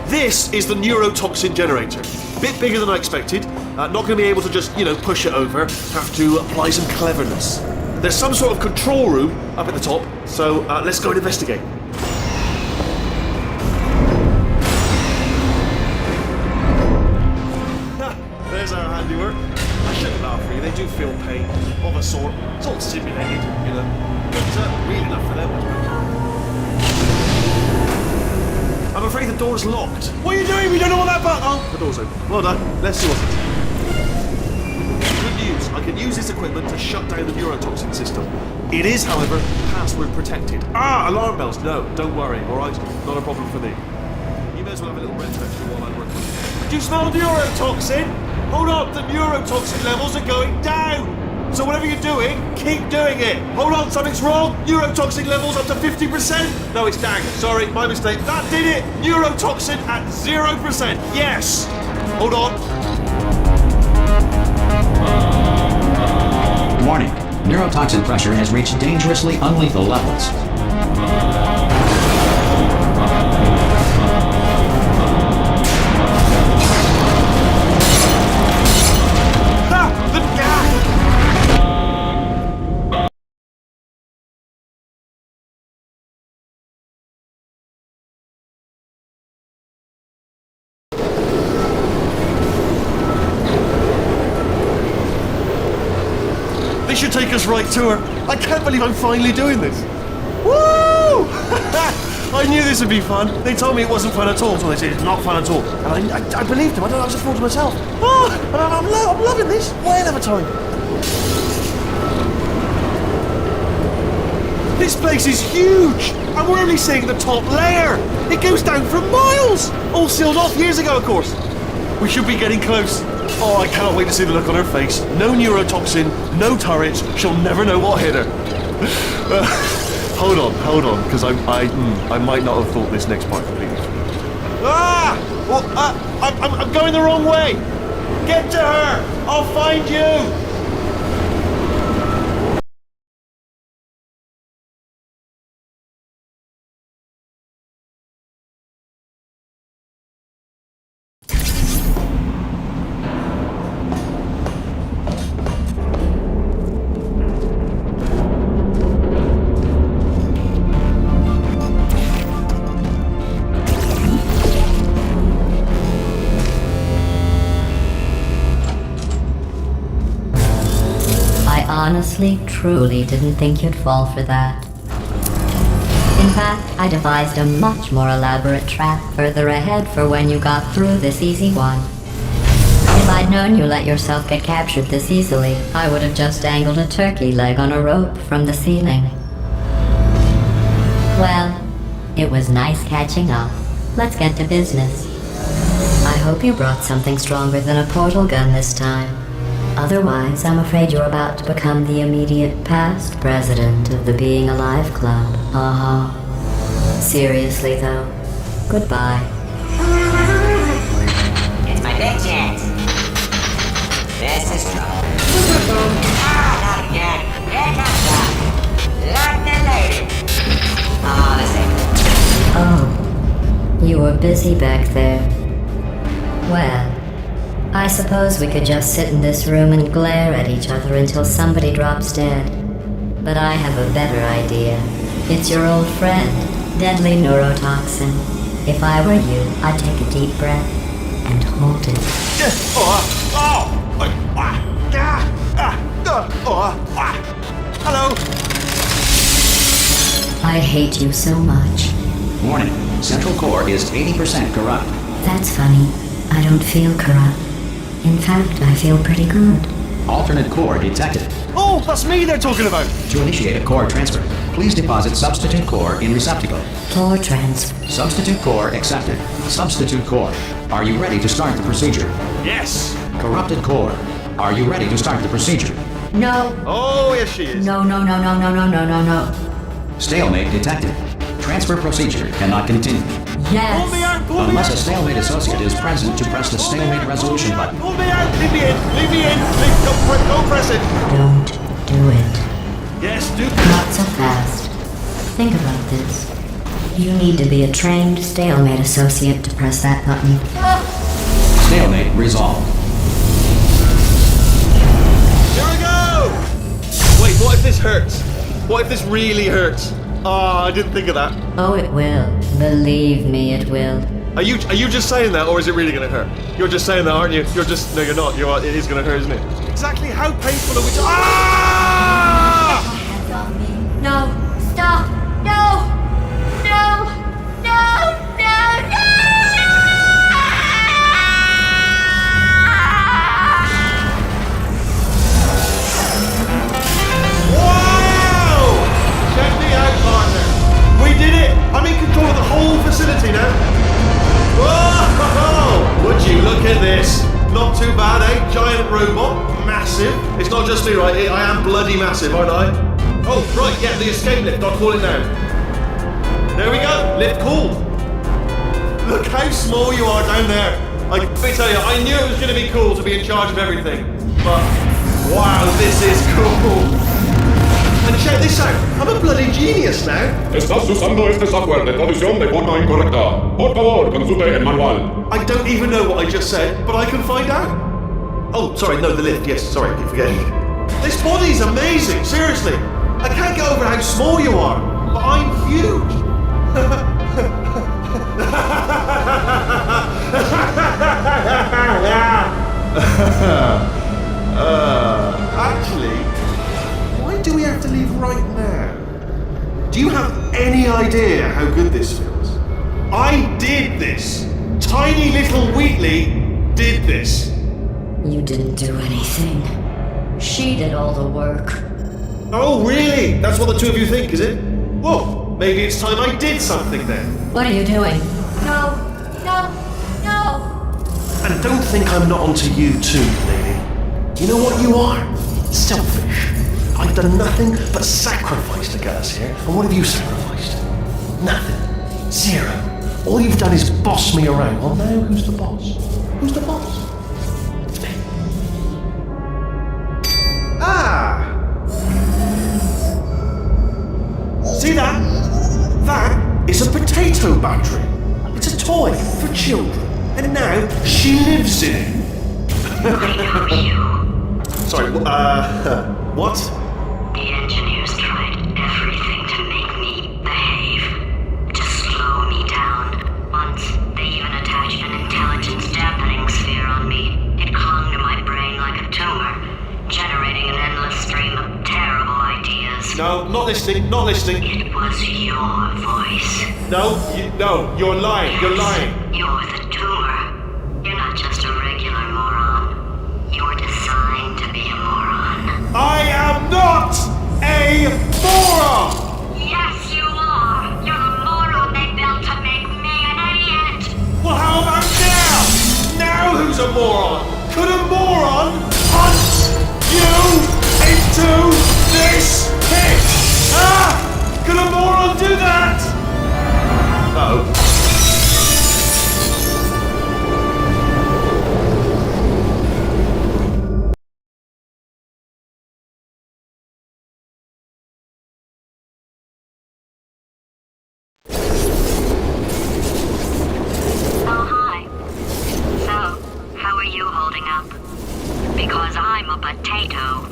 Speaker 2: This is the neurotoxin generator. Bit bigger than I expected. Not going to be able to just, you know, push it over. Have to apply some cleverness. There's some sort of control room up at the top, so let's go and investigate. There's our handiwork. I shouldn't laugh for you, they do feel pain of a sort. It's all simulated, you know. But real enough for them. I'm afraid the door's locked. What are you doing? We don't know what that button. Oh, the door's open. Well done. Let's see what it is. Good news. I can use this equipment to shut down the neurotoxin system. It is, however, password protected. Alarm bells. No, don't worry. All right, not a problem for me. You may as well have a little rest actually while I'm working. Do you smell neurotoxin? Hold on, the neurotoxin levels are going down. So whatever you're doing, keep doing it. Hold on, something's wrong. Neurotoxin levels up to 50%. No, it's down. Sorry, my mistake. That did it. Neurotoxin at 0%. Yes. Hold on.
Speaker 1: Warning. Neurotoxin pressure has reached dangerously unlethal levels.
Speaker 2: They should take us right to her. I can't believe I'm finally doing this. Woo! I knew this would be fun. They told me it wasn't fun at all, so they said it's not fun at all. And I believed them. I just thought to myself, I'm loving this. Whale of a time. This place is huge, and we're only seeing the top layer. It goes down for miles. All sealed off years ago, of course. We should be getting close. Oh, I can't wait to see the look on her face. No neurotoxin, no turret. She'll never know what hit her. Hold on, because I might not have thought this next part completely through. I'm going the wrong way. Get to her. I'll find you.
Speaker 3: Honestly, truly didn't think you'd fall for that. In fact, I devised a much more elaborate trap further ahead for when you got through this easy one. If I'd known you let yourself get captured this easily, I would have just dangled a turkey leg on a rope from the ceiling. Well, it was nice catching up. Let's get to business. I hope you brought something stronger than a portal gun this time. Otherwise, I'm afraid you're about to become the immediate past president of the Being Alive Club. Seriously, though, goodbye.
Speaker 6: It's my big chance. This is trouble. Not again. Here comes that. Lock the loaded. Oh,
Speaker 3: Oh, you were busy back there. Well, I suppose we could just sit in this room and glare at each other until somebody drops dead. But I have a better idea. It's your old friend, deadly neurotoxin. If I were you, I'd take a deep breath and hold it.
Speaker 2: Hello.
Speaker 3: I hate you so much.
Speaker 1: Warning. Central core is 80% corrupt.
Speaker 3: That's funny. I don't feel corrupt. In fact, I feel pretty good.
Speaker 1: Alternate core detected.
Speaker 2: Oh, that's me they're talking about.
Speaker 1: To initiate a core transfer, please deposit substitute core in receptacle.
Speaker 3: Core transfer.
Speaker 1: Substitute core accepted. Substitute core. Are you ready to start the procedure?
Speaker 2: Yes.
Speaker 1: Corrupted core. Are you ready to start the procedure?
Speaker 3: No.
Speaker 2: Oh, yes she is.
Speaker 3: No.
Speaker 1: Stalemate detected. Transfer procedure cannot continue.
Speaker 3: Yes.
Speaker 2: Pull me out, pull me
Speaker 1: Unless
Speaker 2: out.
Speaker 1: a stalemate associate is present to press the stalemate resolution button.
Speaker 2: Pull me out, leave me in. Don't press it.
Speaker 3: Don't do it.
Speaker 2: Yes, do.
Speaker 3: Not so fast. Think about this. You need to be a trained stalemate associate to press that button.
Speaker 1: Stalemate resolved.
Speaker 2: Here we go. Wait, What if this hurts? What if this really hurts? Ah, I didn't think of that.
Speaker 3: Oh, it will. Believe me, it will.
Speaker 2: Are you just saying that, or is it really going to hurt? You're just saying that, aren't you? You're just... No, you're not. It is going to hurt, isn't it? Exactly how painful are we... Ah!
Speaker 3: No! Stop! No! No! No! No! No!
Speaker 2: Wow! Check me out, partner. We did it! I'm in control of the whole facility now. Whoa! Would you look at this? Not too bad, eh? Giant robot, massive. It's not just me, right? I am bloody massive, aren't I? Oh, right, yeah, the escape lift. I'll call it now. There we go. Lift called. Look how small you are down there. Let me tell you, I knew it was going to be cool to be in charge of everything. But, wow, this is cool. And check this out. I'm a bloody genius now.
Speaker 7: Estás usando este software de traducción de forma incorrecta. Por favor, consulte el manual.
Speaker 2: I don't even know what I just said, but I can find out. Oh, sorry, no, the lift. Yes, sorry, keep forgetting. This body's amazing, seriously. I can't get over how small you are, but I'm huge. Actually, why do we have to leave right now? Do you have any idea how good this feels? I did this. Tiny little Wheatley did this.
Speaker 3: You didn't do anything. She did all the work.
Speaker 2: Oh, really? That's what the two of you think, is it? Well, maybe it's time I did something then.
Speaker 3: What are you doing? No! No! No!
Speaker 2: And don't think I'm not onto you too, lady. You know what you are? Selfish. I've done nothing but sacrifice to get us here. And what have you sacrificed? Nothing. Zero. All you've done is boss me around. Well, now who's the boss? Who's the boss? It's me. Ah! See that? That is a potato battery. It's a toy for children. And now she lives in it. Sorry, what?
Speaker 8: The engineers tried everything to make me behave, to slow me down. Once, they even attached an intelligence dampening sphere on me. It clung to my brain like a tumor, generating an endless stream of terrible ideas.
Speaker 2: No, not listening, not listening.
Speaker 8: It was your voice.
Speaker 2: No, you're lying, you're lying.
Speaker 8: You're the tumor. You're not just a regular moron. You're designed to be a moron.
Speaker 2: I am not a moron!
Speaker 8: Yes, you are! You're the moron they built to make me an idiot!
Speaker 2: Well, how about now? Now who's a moron? Could a moron punch you into this pit? Ah! Could a moron do that? Uh-oh.
Speaker 8: Oh, hi. So, how are you holding up? Because I'm a potato.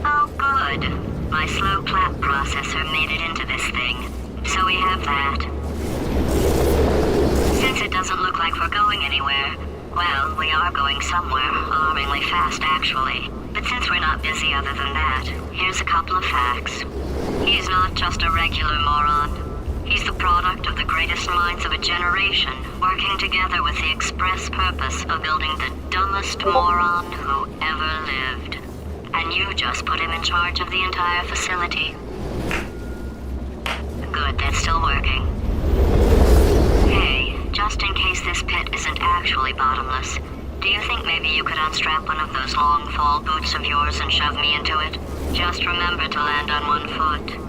Speaker 8: Oh, good. My slow clap processor made it into this thing. So we have that. Since it doesn't look like we're going anywhere, well, we are going somewhere, alarmingly fast, actually. But since we're not busy other than that, here's a couple of facts. He's not just a regular moron. He's the product of the greatest minds of a generation, working together with the express purpose of building the dumbest moron who ever lived. And you just put him in charge of the entire facility. Good, that's still working. Hey, just in case this pit isn't actually bottomless, do you think maybe you could unstrap one of those long fall boots of yours and shove me into it? Just remember to land on one foot.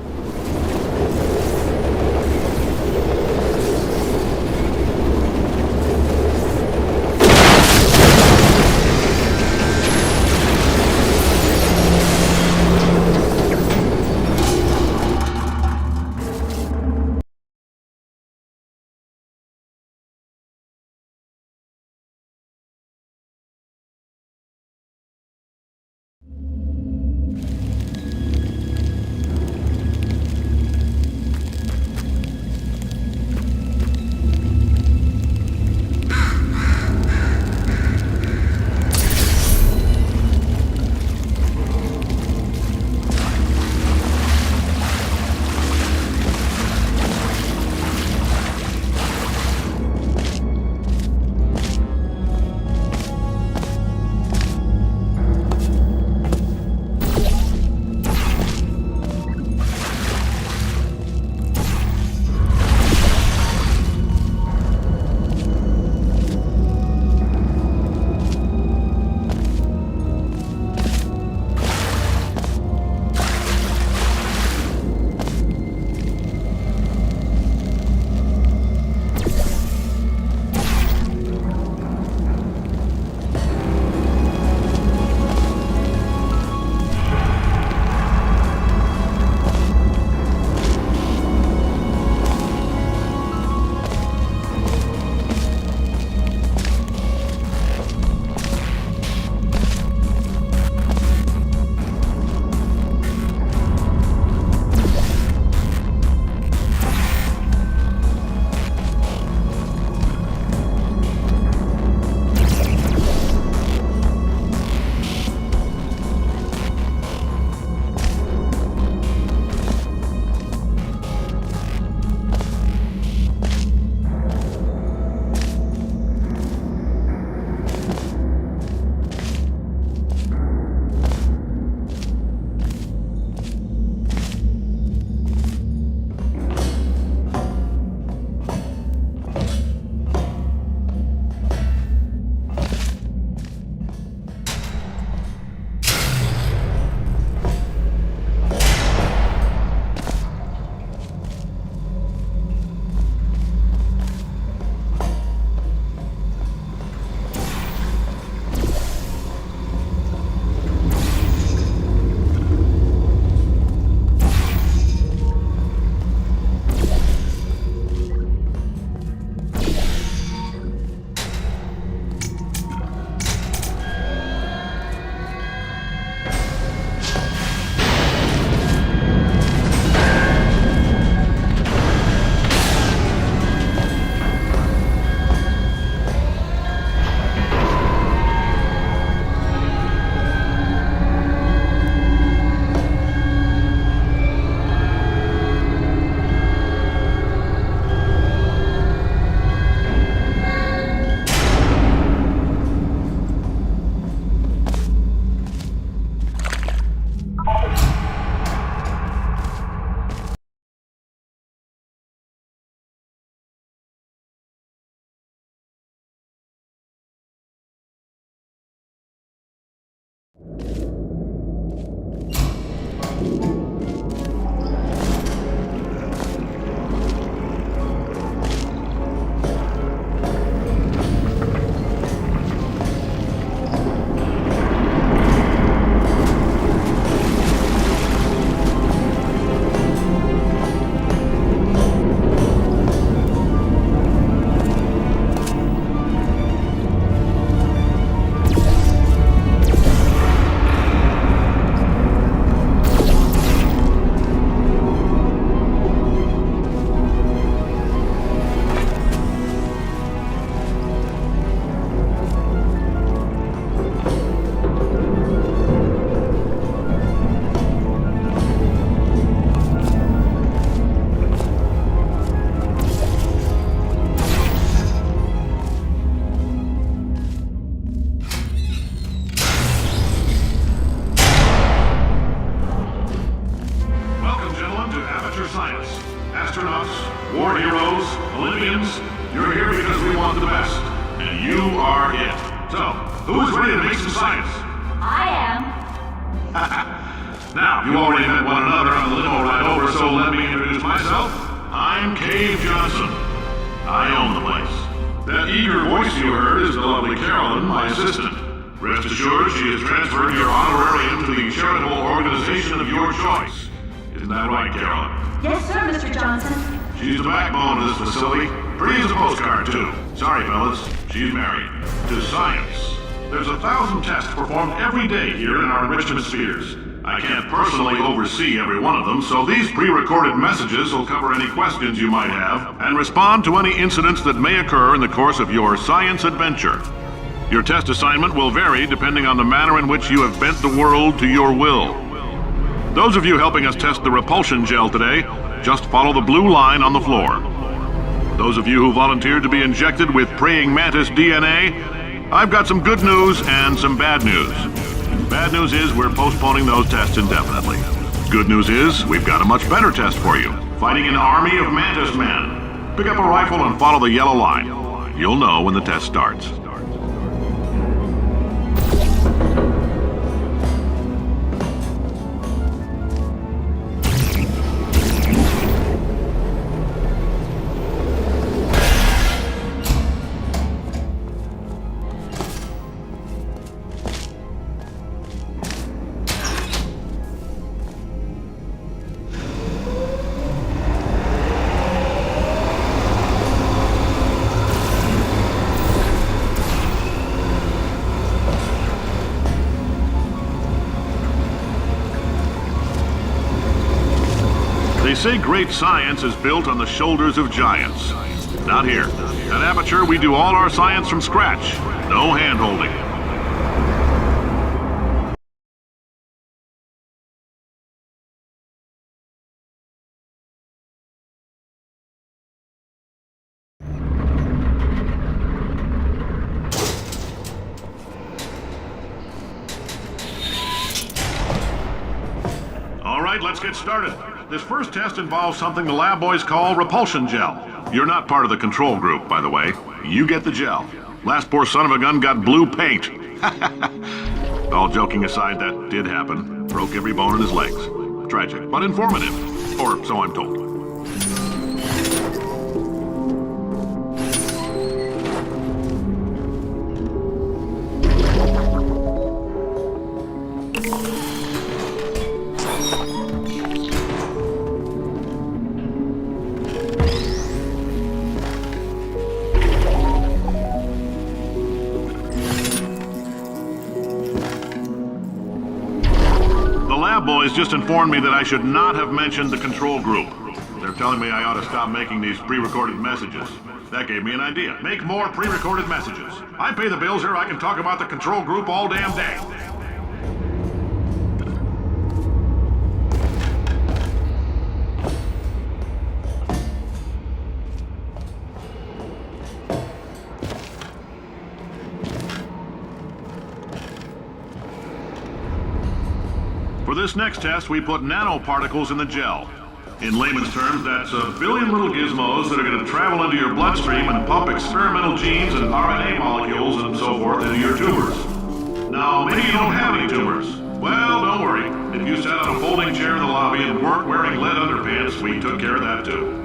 Speaker 9: heroes, Olympians, you're here because we want the best. And you are it. So, who is ready to make some science?
Speaker 8: I am.
Speaker 9: Now, you already met one another on the limo ride over, so let me introduce myself. I'm Cave Johnson. I own the place. That eager voice you heard is the lovely Carolyn, my assistant. Rest assured, she has transferred your honorarium to the charitable organization of your choice. Isn't that right, Carolyn?
Speaker 8: Yes, sir, Mr. Johnson.
Speaker 9: She's the backbone of this facility. Pretty as a postcard, too. Sorry, fellas. She's married. To science. There's 1,000 tests performed every day here in our enrichment spheres. I can't personally oversee every one of them, so these pre-recorded messages will cover any questions you might have and respond to any incidents that may occur in the course of your science adventure. Your test assignment will vary depending on the manner in which you have bent the world to your will. Those of you helping us test the repulsion gel today, just follow the blue line on the floor. Those of you who volunteered to be injected with praying mantis DNA, I've got some good news and some bad news. Bad news is we're postponing those tests indefinitely. Good news is we've got a much better test for you. Fighting an army of mantis men. Pick up a rifle and follow the yellow line. You'll know when the test starts. They say great science is built on the shoulders of giants. Not here. At Aperture, we do all our science from scratch. No hand-holding. All right, let's get started. This first test involves something the lab boys call repulsion gel. You're not part of the control group, by the way. You get the gel. Last poor son of a gun got blue paint. All joking aside, that did happen. Broke every bone in his legs. Tragic, but informative. Or so I'm told. Boys just informed me that I should not have mentioned the control group. They're telling me I ought to stop making these pre-recorded messages. That gave me an idea. Make more pre-recorded messages. I pay the bills here, I can talk about the control group all damn day. For this next test, we put nanoparticles in the gel. In layman's terms, that's a billion little gizmos that are going to travel into your bloodstream and pump experimental genes and RNA molecules and so forth into your tumors. Now, maybe you don't have any tumors. Well, don't worry. If you sat on a folding chair in the lobby and weren't wearing lead underpants, we took care of that too.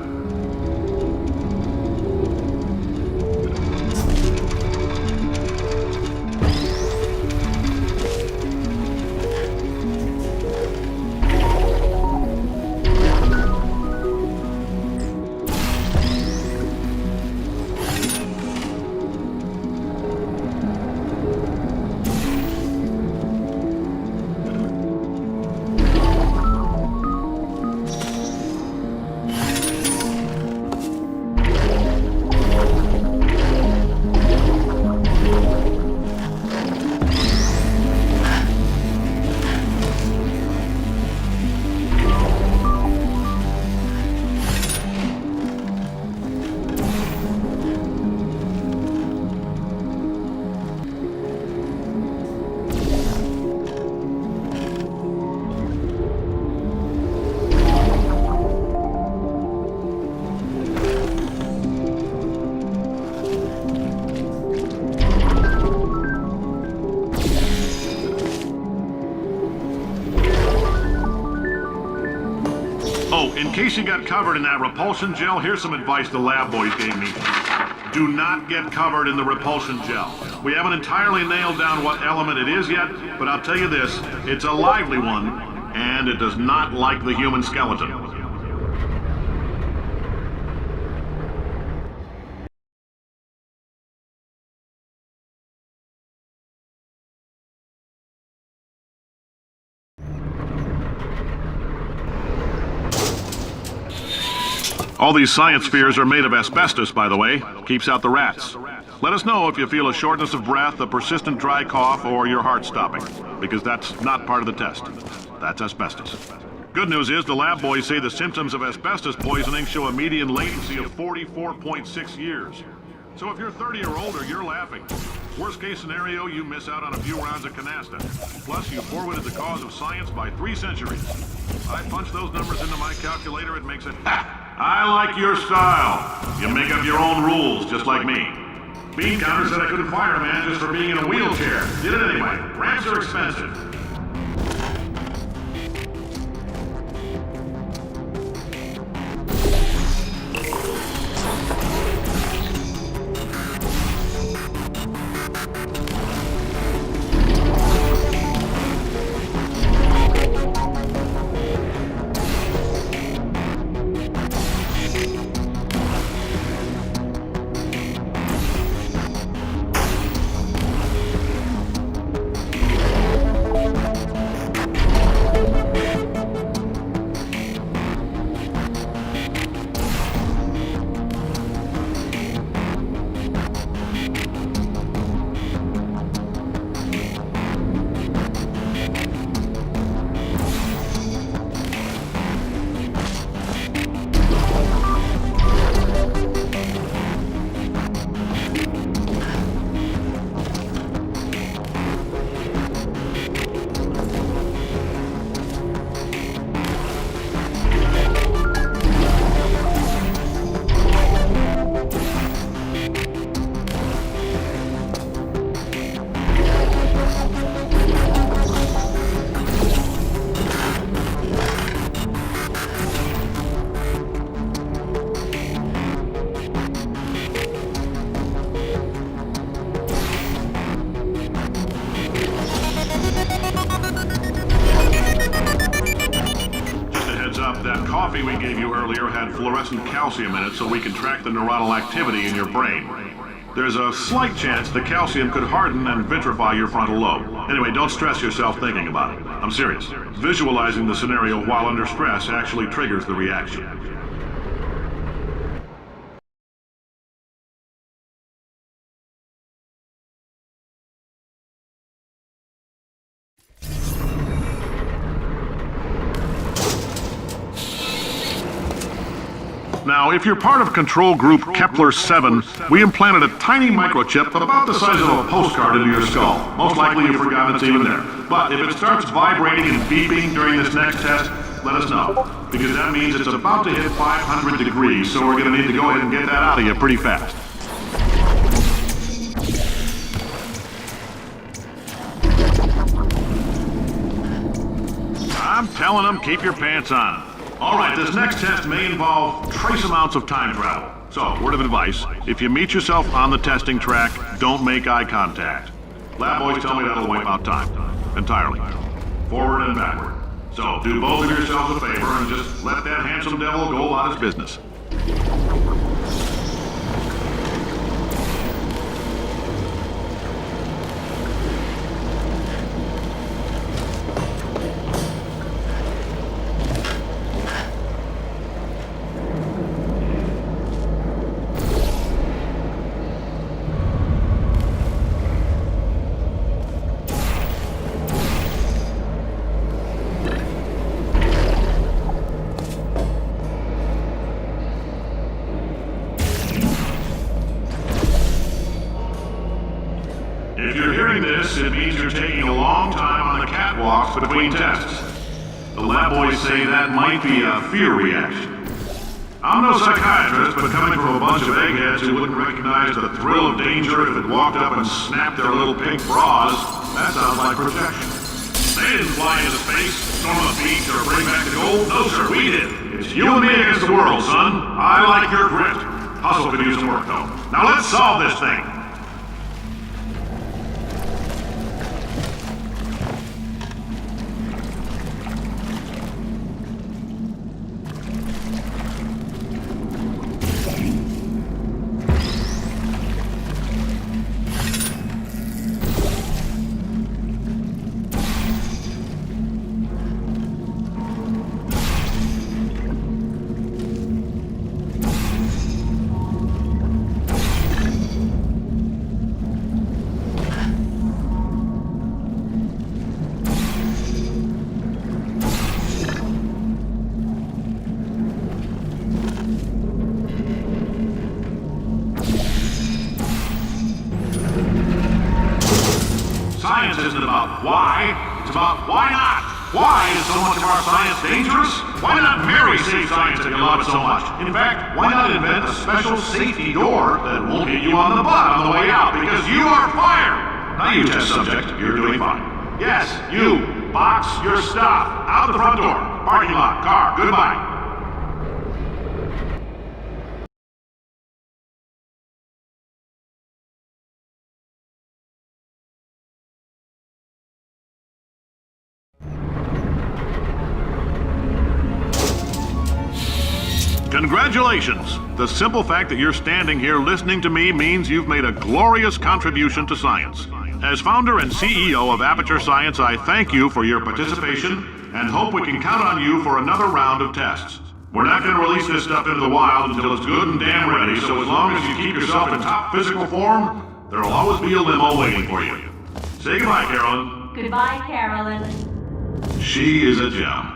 Speaker 9: case you got covered in that repulsion gel, here's some advice the lab boys gave me. Do not get covered in the repulsion gel. We haven't entirely nailed down what element it is yet, but I'll tell you this, it's a lively one, and it does not like the human skeleton. All these science spheres are made of asbestos, by the way. Keeps out the rats. Let us know if you feel a shortness of breath, a persistent dry cough, or your heart stopping, because that's not part of the test. That's asbestos. Good news is the lab boys say the symptoms of asbestos poisoning show a median latency of 44.6 years. So if you're 30 or older, you're laughing. Worst case scenario, you miss out on a few rounds of canasta. Plus, you forwarded the cause of science by 3 centuries. I punch those numbers into my calculator, it makes it I like your style. You make up your own rules, just like me. Bean Counter said I couldn't fire a man just for being in a wheelchair. Did it anyway. Ramps are expensive. That coffee we gave you earlier had fluorescent calcium in it so we can track the neuronal activity in your brain. There's a slight chance the calcium could harden and vitrify your frontal lobe. Anyway, don't stress yourself thinking about it. I'm serious. Visualizing the scenario while under stress actually triggers the reaction. Now, if you're part of control group Kepler-7, we implanted a tiny microchip about the size of a postcard into your skull. Most likely you've forgotten it's even there. But if it starts vibrating and beeping during this next test, let us know. Because that means it's about to hit 500 degrees, so we're going to need to go ahead and get that out of you pretty fast. I'm telling them, keep your pants on. All right, this next test may involve trace amounts of time travel. So, word of advice, if you meet yourself on the testing track, don't make eye contact. Lab boys tell me that'll wipe out time. Entirely. Forward and backward. So, do both of yourselves a favor and just let that handsome devil go about his business. If you're hearing this, it means you're taking a long time on the catwalks between tests. The lab boys say that might be a fear reaction. I'm no psychiatrist, but coming from a bunch of eggheads who wouldn't recognize the thrill of danger if it walked up and snapped their little pink bras, that sounds like protection. They didn't fly into space, storm a beach, or bring back the gold. No, sir, we did. It's You and me against the world, son. I like your grit. Hustle could use some work, though. Now let's solve this thing. Science isn't about why, it's about why not. Why is so much of our science dangerous? Why not Mary save science if you love it so much? In fact, why not invent a special safety door that won't hit you on the butt on the way out because you are fired? Now you test subject, you're doing fine. Yes, you, box your stuff. Out the front door. Parking lot, car, goodbye. Congratulations! The simple fact that you're standing here listening to me means you've made a glorious contribution to science. As founder and CEO of Aperture Science, I thank you for your participation and hope we can count on you for another round of tests. We're not going to release this stuff into the wild until it's good and damn ready, so as long as you keep yourself in top physical form, there'll always be a limo waiting for you. Say goodbye, Carolyn.
Speaker 10: Goodbye, Carolyn.
Speaker 9: She is a gem.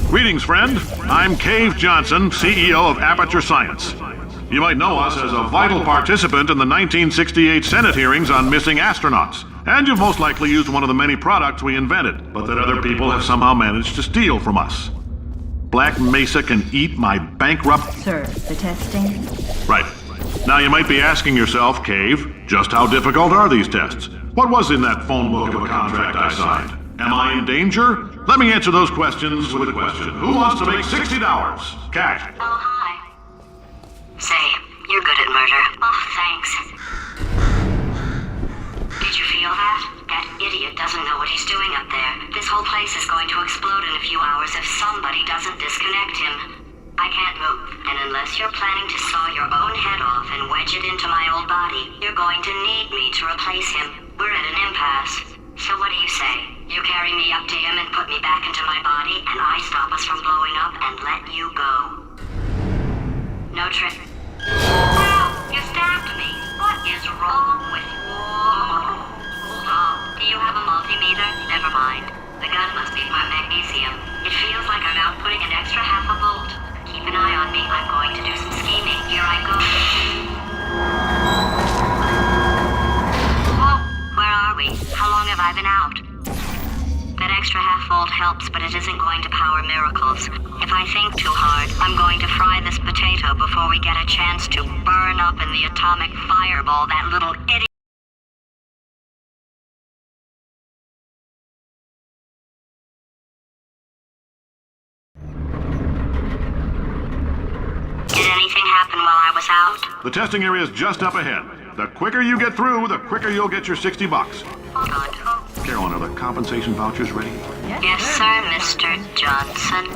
Speaker 9: Greetings, friend. I'm Cave Johnson, CEO of Aperture Science. You might know us as a vital participant in the 1968 Senate hearings on missing astronauts. And you've most likely used one of the many products we invented, but that other people have somehow managed to steal from us. Black Mesa can eat my bankrupt...
Speaker 10: Sir, the testing?
Speaker 9: Right. Now you might be asking yourself, Cave, just how difficult are these tests? What was in that phone book of a contract I signed? Am I in danger? Let me answer those questions with a question. Who wants to make $60? Cash.
Speaker 8: Oh, hi. Say, you're good at murder. Oh, thanks. Did you feel that? That idiot doesn't know what he's doing up there. This whole place is going to explode in a few hours if somebody doesn't disconnect him. I can't move, and unless you're planning to saw your own head off and wedge it into my old body, you're going to need me to replace him. We're at an impasse. So what do you say? You carry me up to him and put me back into my body, and I stop us from blowing up and let you go. No trick. Ow! You stabbed me! What is wrong with you? Oh, do you have a multimeter? Never mind. The gun must be my magnesium. It feels like I'm outputting an extra half a volt. Keep an eye on me. I'm going to do some scheming. Here I go. Whoa! Where are we? How long have I been out? That extra half volt helps, but it isn't going to power miracles. If I think too hard, I'm going to fry this potato before we get a chance to burn up in the atomic fireball that little idiot. Did anything happen while I was out?
Speaker 9: The testing area is just up ahead. The quicker you get through, the quicker you'll get your $60.
Speaker 8: Hold on.
Speaker 9: Carolyn, are the compensation vouchers ready?
Speaker 8: Yes, sir, Mr. Johnson.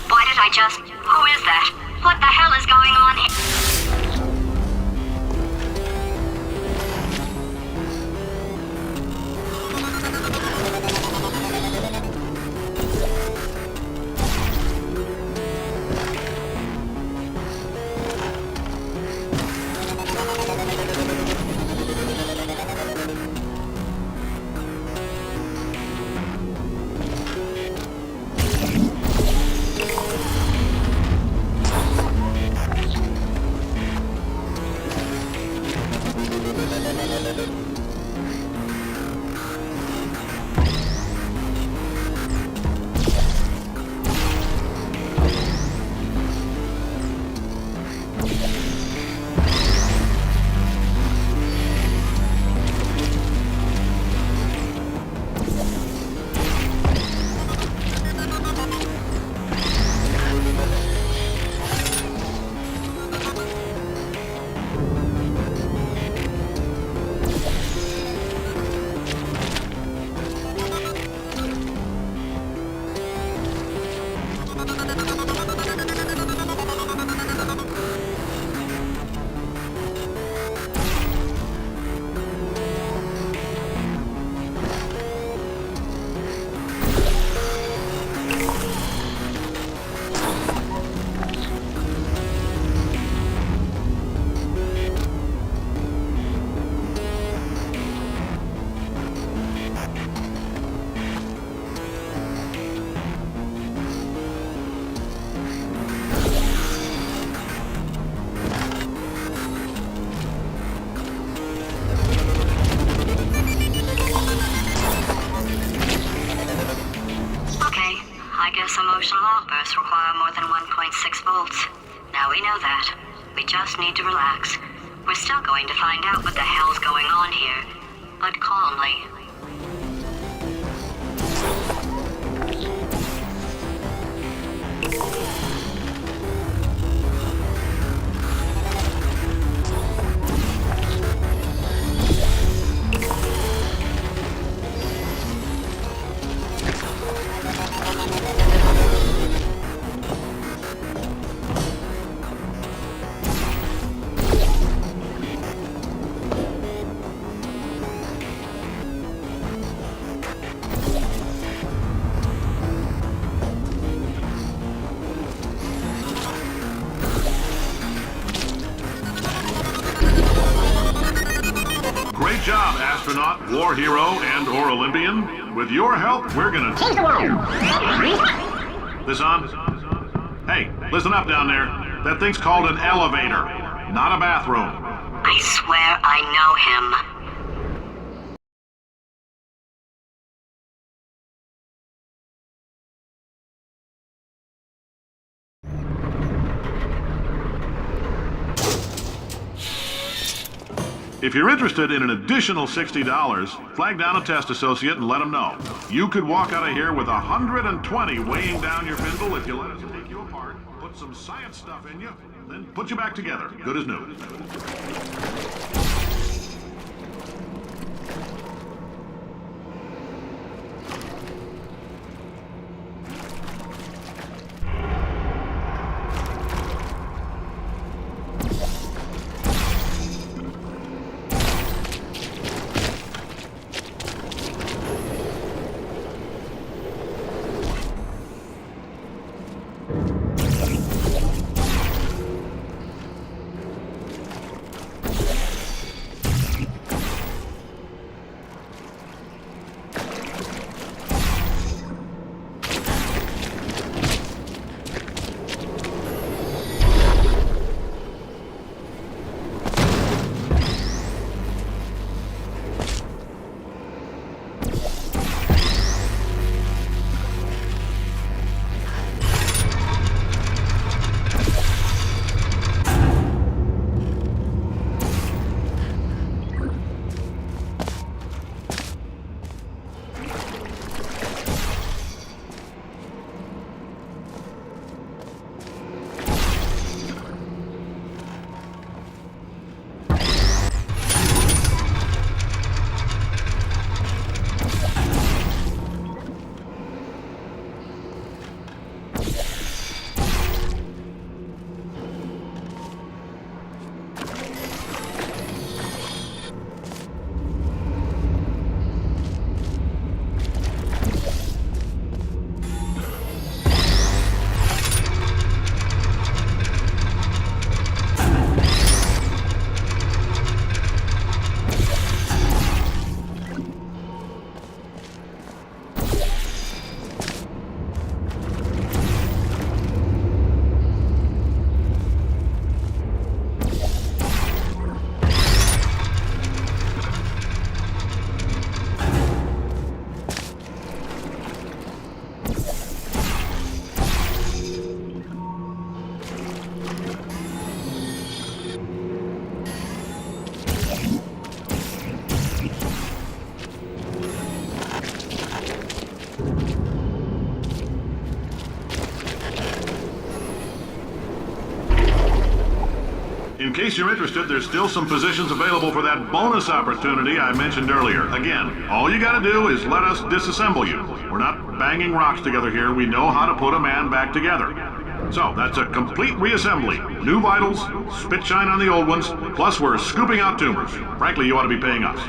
Speaker 8: Why did I just... Who is that? What the hell is going on here? I guess emotional outbursts require more than 1.6 volts. Now we know that. We just need to relax. We're still going to find out what the hell's going on here, but calmly.
Speaker 9: Great job, astronaut, war hero, and/or Olympian. With your help, we're gonna change the world. This on? Hey, listen up down there. That thing's called an elevator, not a bathroom.
Speaker 8: I swear I know him.
Speaker 9: If you're interested in an additional $60, flag down a test associate and let them know. You could walk out of here with 120 weighing down your bindle if you let us take you apart, put some science stuff in you, then put you back together, good as new. In case you're interested, there's still some positions available for that bonus opportunity I mentioned earlier. Again, all you gotta do is let us disassemble you. We're not banging rocks together here. We know how to put a man back together. So, that's a complete reassembly. New vitals, spit shine on the old ones, plus we're scooping out tumors. Frankly, you ought to be paying us.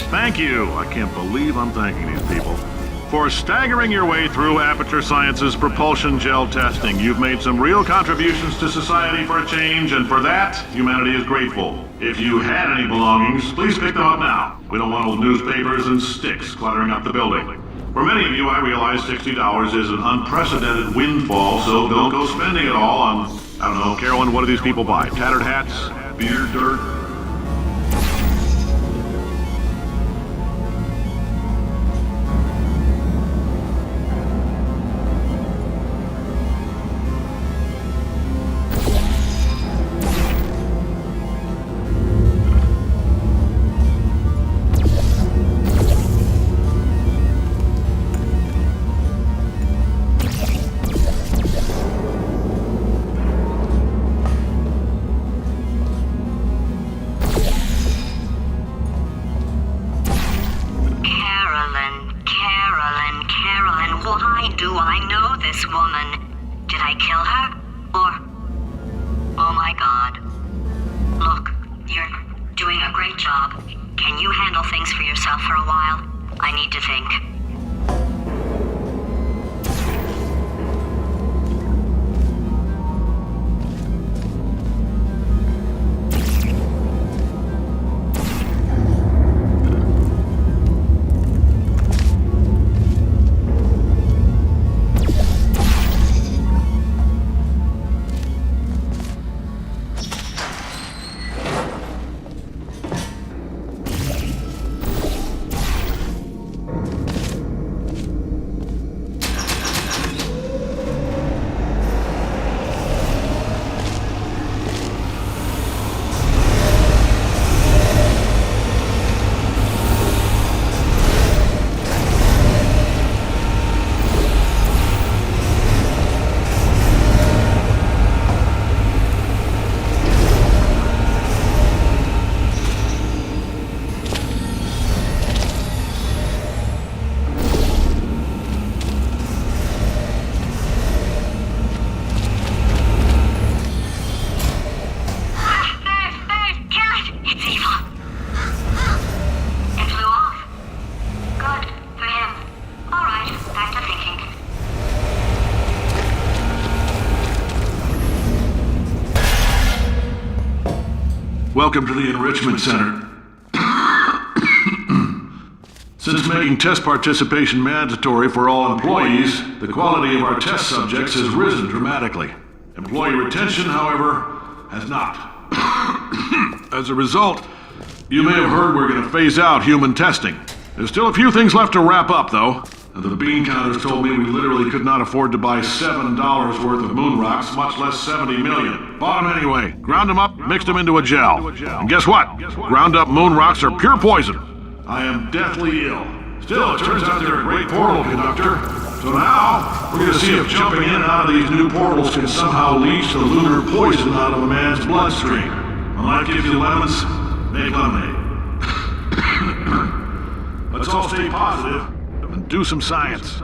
Speaker 9: Thank you. I can't believe I'm thanking these people. For staggering your way through Aperture Science's propulsion gel testing, you've made some real contributions to society for a change, and for that, humanity is grateful. If you had any belongings, please pick them up now. We don't want old newspapers and sticks cluttering up the building. For many of you, I realize $60 is an unprecedented windfall, so don't go spending it all on, I don't know, Carolyn, what do these people buy? Tattered hats? Beer dirt?
Speaker 8: Carolyn, why do I know this woman? Did I kill her? Or... Oh my God. Look, you're doing a great job. Can you handle things for yourself for a while? I need to think.
Speaker 9: Welcome to the Enrichment Center. Since making test participation mandatory for all employees, the quality of our test subjects has risen dramatically. Employee retention, however, has not. As a result, you may have heard we're going to phase out human testing. There's still a few things left to wrap up, though. The bean counters told me we literally could not afford to buy $7 worth of moon rocks, much less 70 million. Bought them anyway. Ground them up, mixed them into a gel. And guess what? Ground up moon rocks are pure poison. I am deathly ill. Still, it turns out they're a great portal conductor. So now, we're going to see if jumping in and out of these new portals can somehow leach the lunar poison out of a man's bloodstream. When life gives you lemons, make lemonade. Let's all stay positive. Do some science.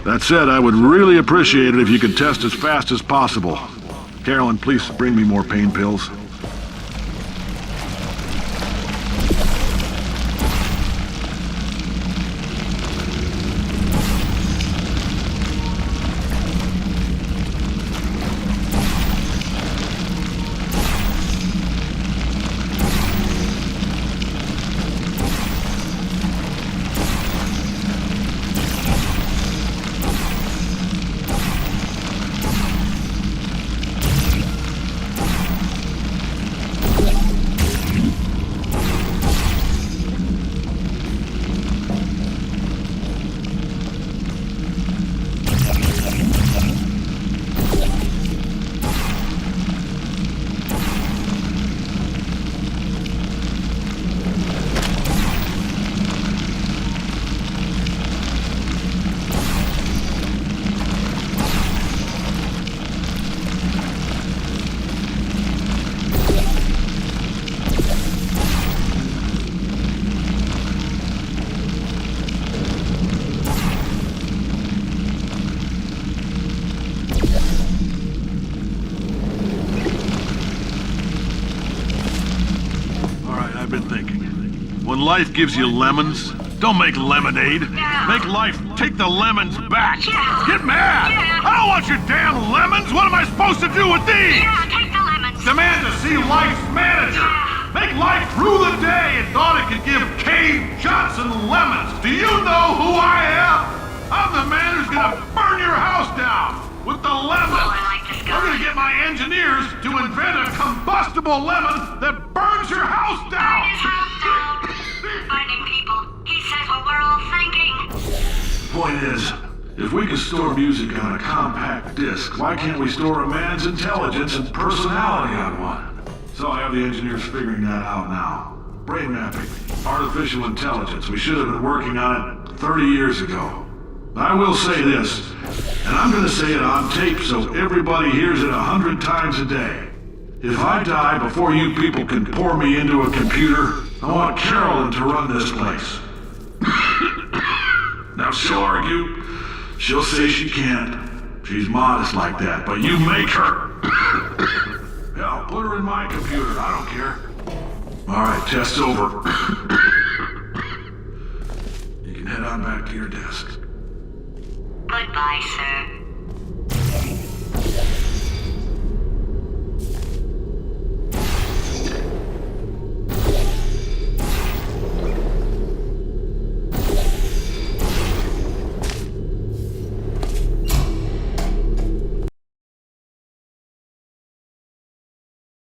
Speaker 9: That said, I would really appreciate it if you could test as fast as possible. Carolyn, please bring me more pain pills. When life gives you lemons, don't make lemonade. Make life take the lemons back. Get mad! I don't want your damn lemons! What am I supposed to do with these?
Speaker 8: Take the lemons.
Speaker 9: Demand to see life's manager. Make life rue the day and thought it could give Cave Johnson lemons. Do you know who I am? uncombustible lemon that burns your house down!
Speaker 8: His house down. Finding people. He says what we're all thinking.
Speaker 9: Point is, if we can store music on a compact disc, why can't we store a man's intelligence and personality on one? So I have the engineers figuring that out now. Brain mapping, artificial intelligence. We should have been working on it 30 years ago. I will say this, and I'm gonna say it on tape so everybody hears it 100 times a day. If I die before you people can pour me into a computer, I want Carolyn to run this place. Now she'll argue. She'll say she can't. She's modest like that, but you make her. Hell, put her in my computer. I don't care. All right, test's over. You can head on back to your desk.
Speaker 8: Goodbye, sir.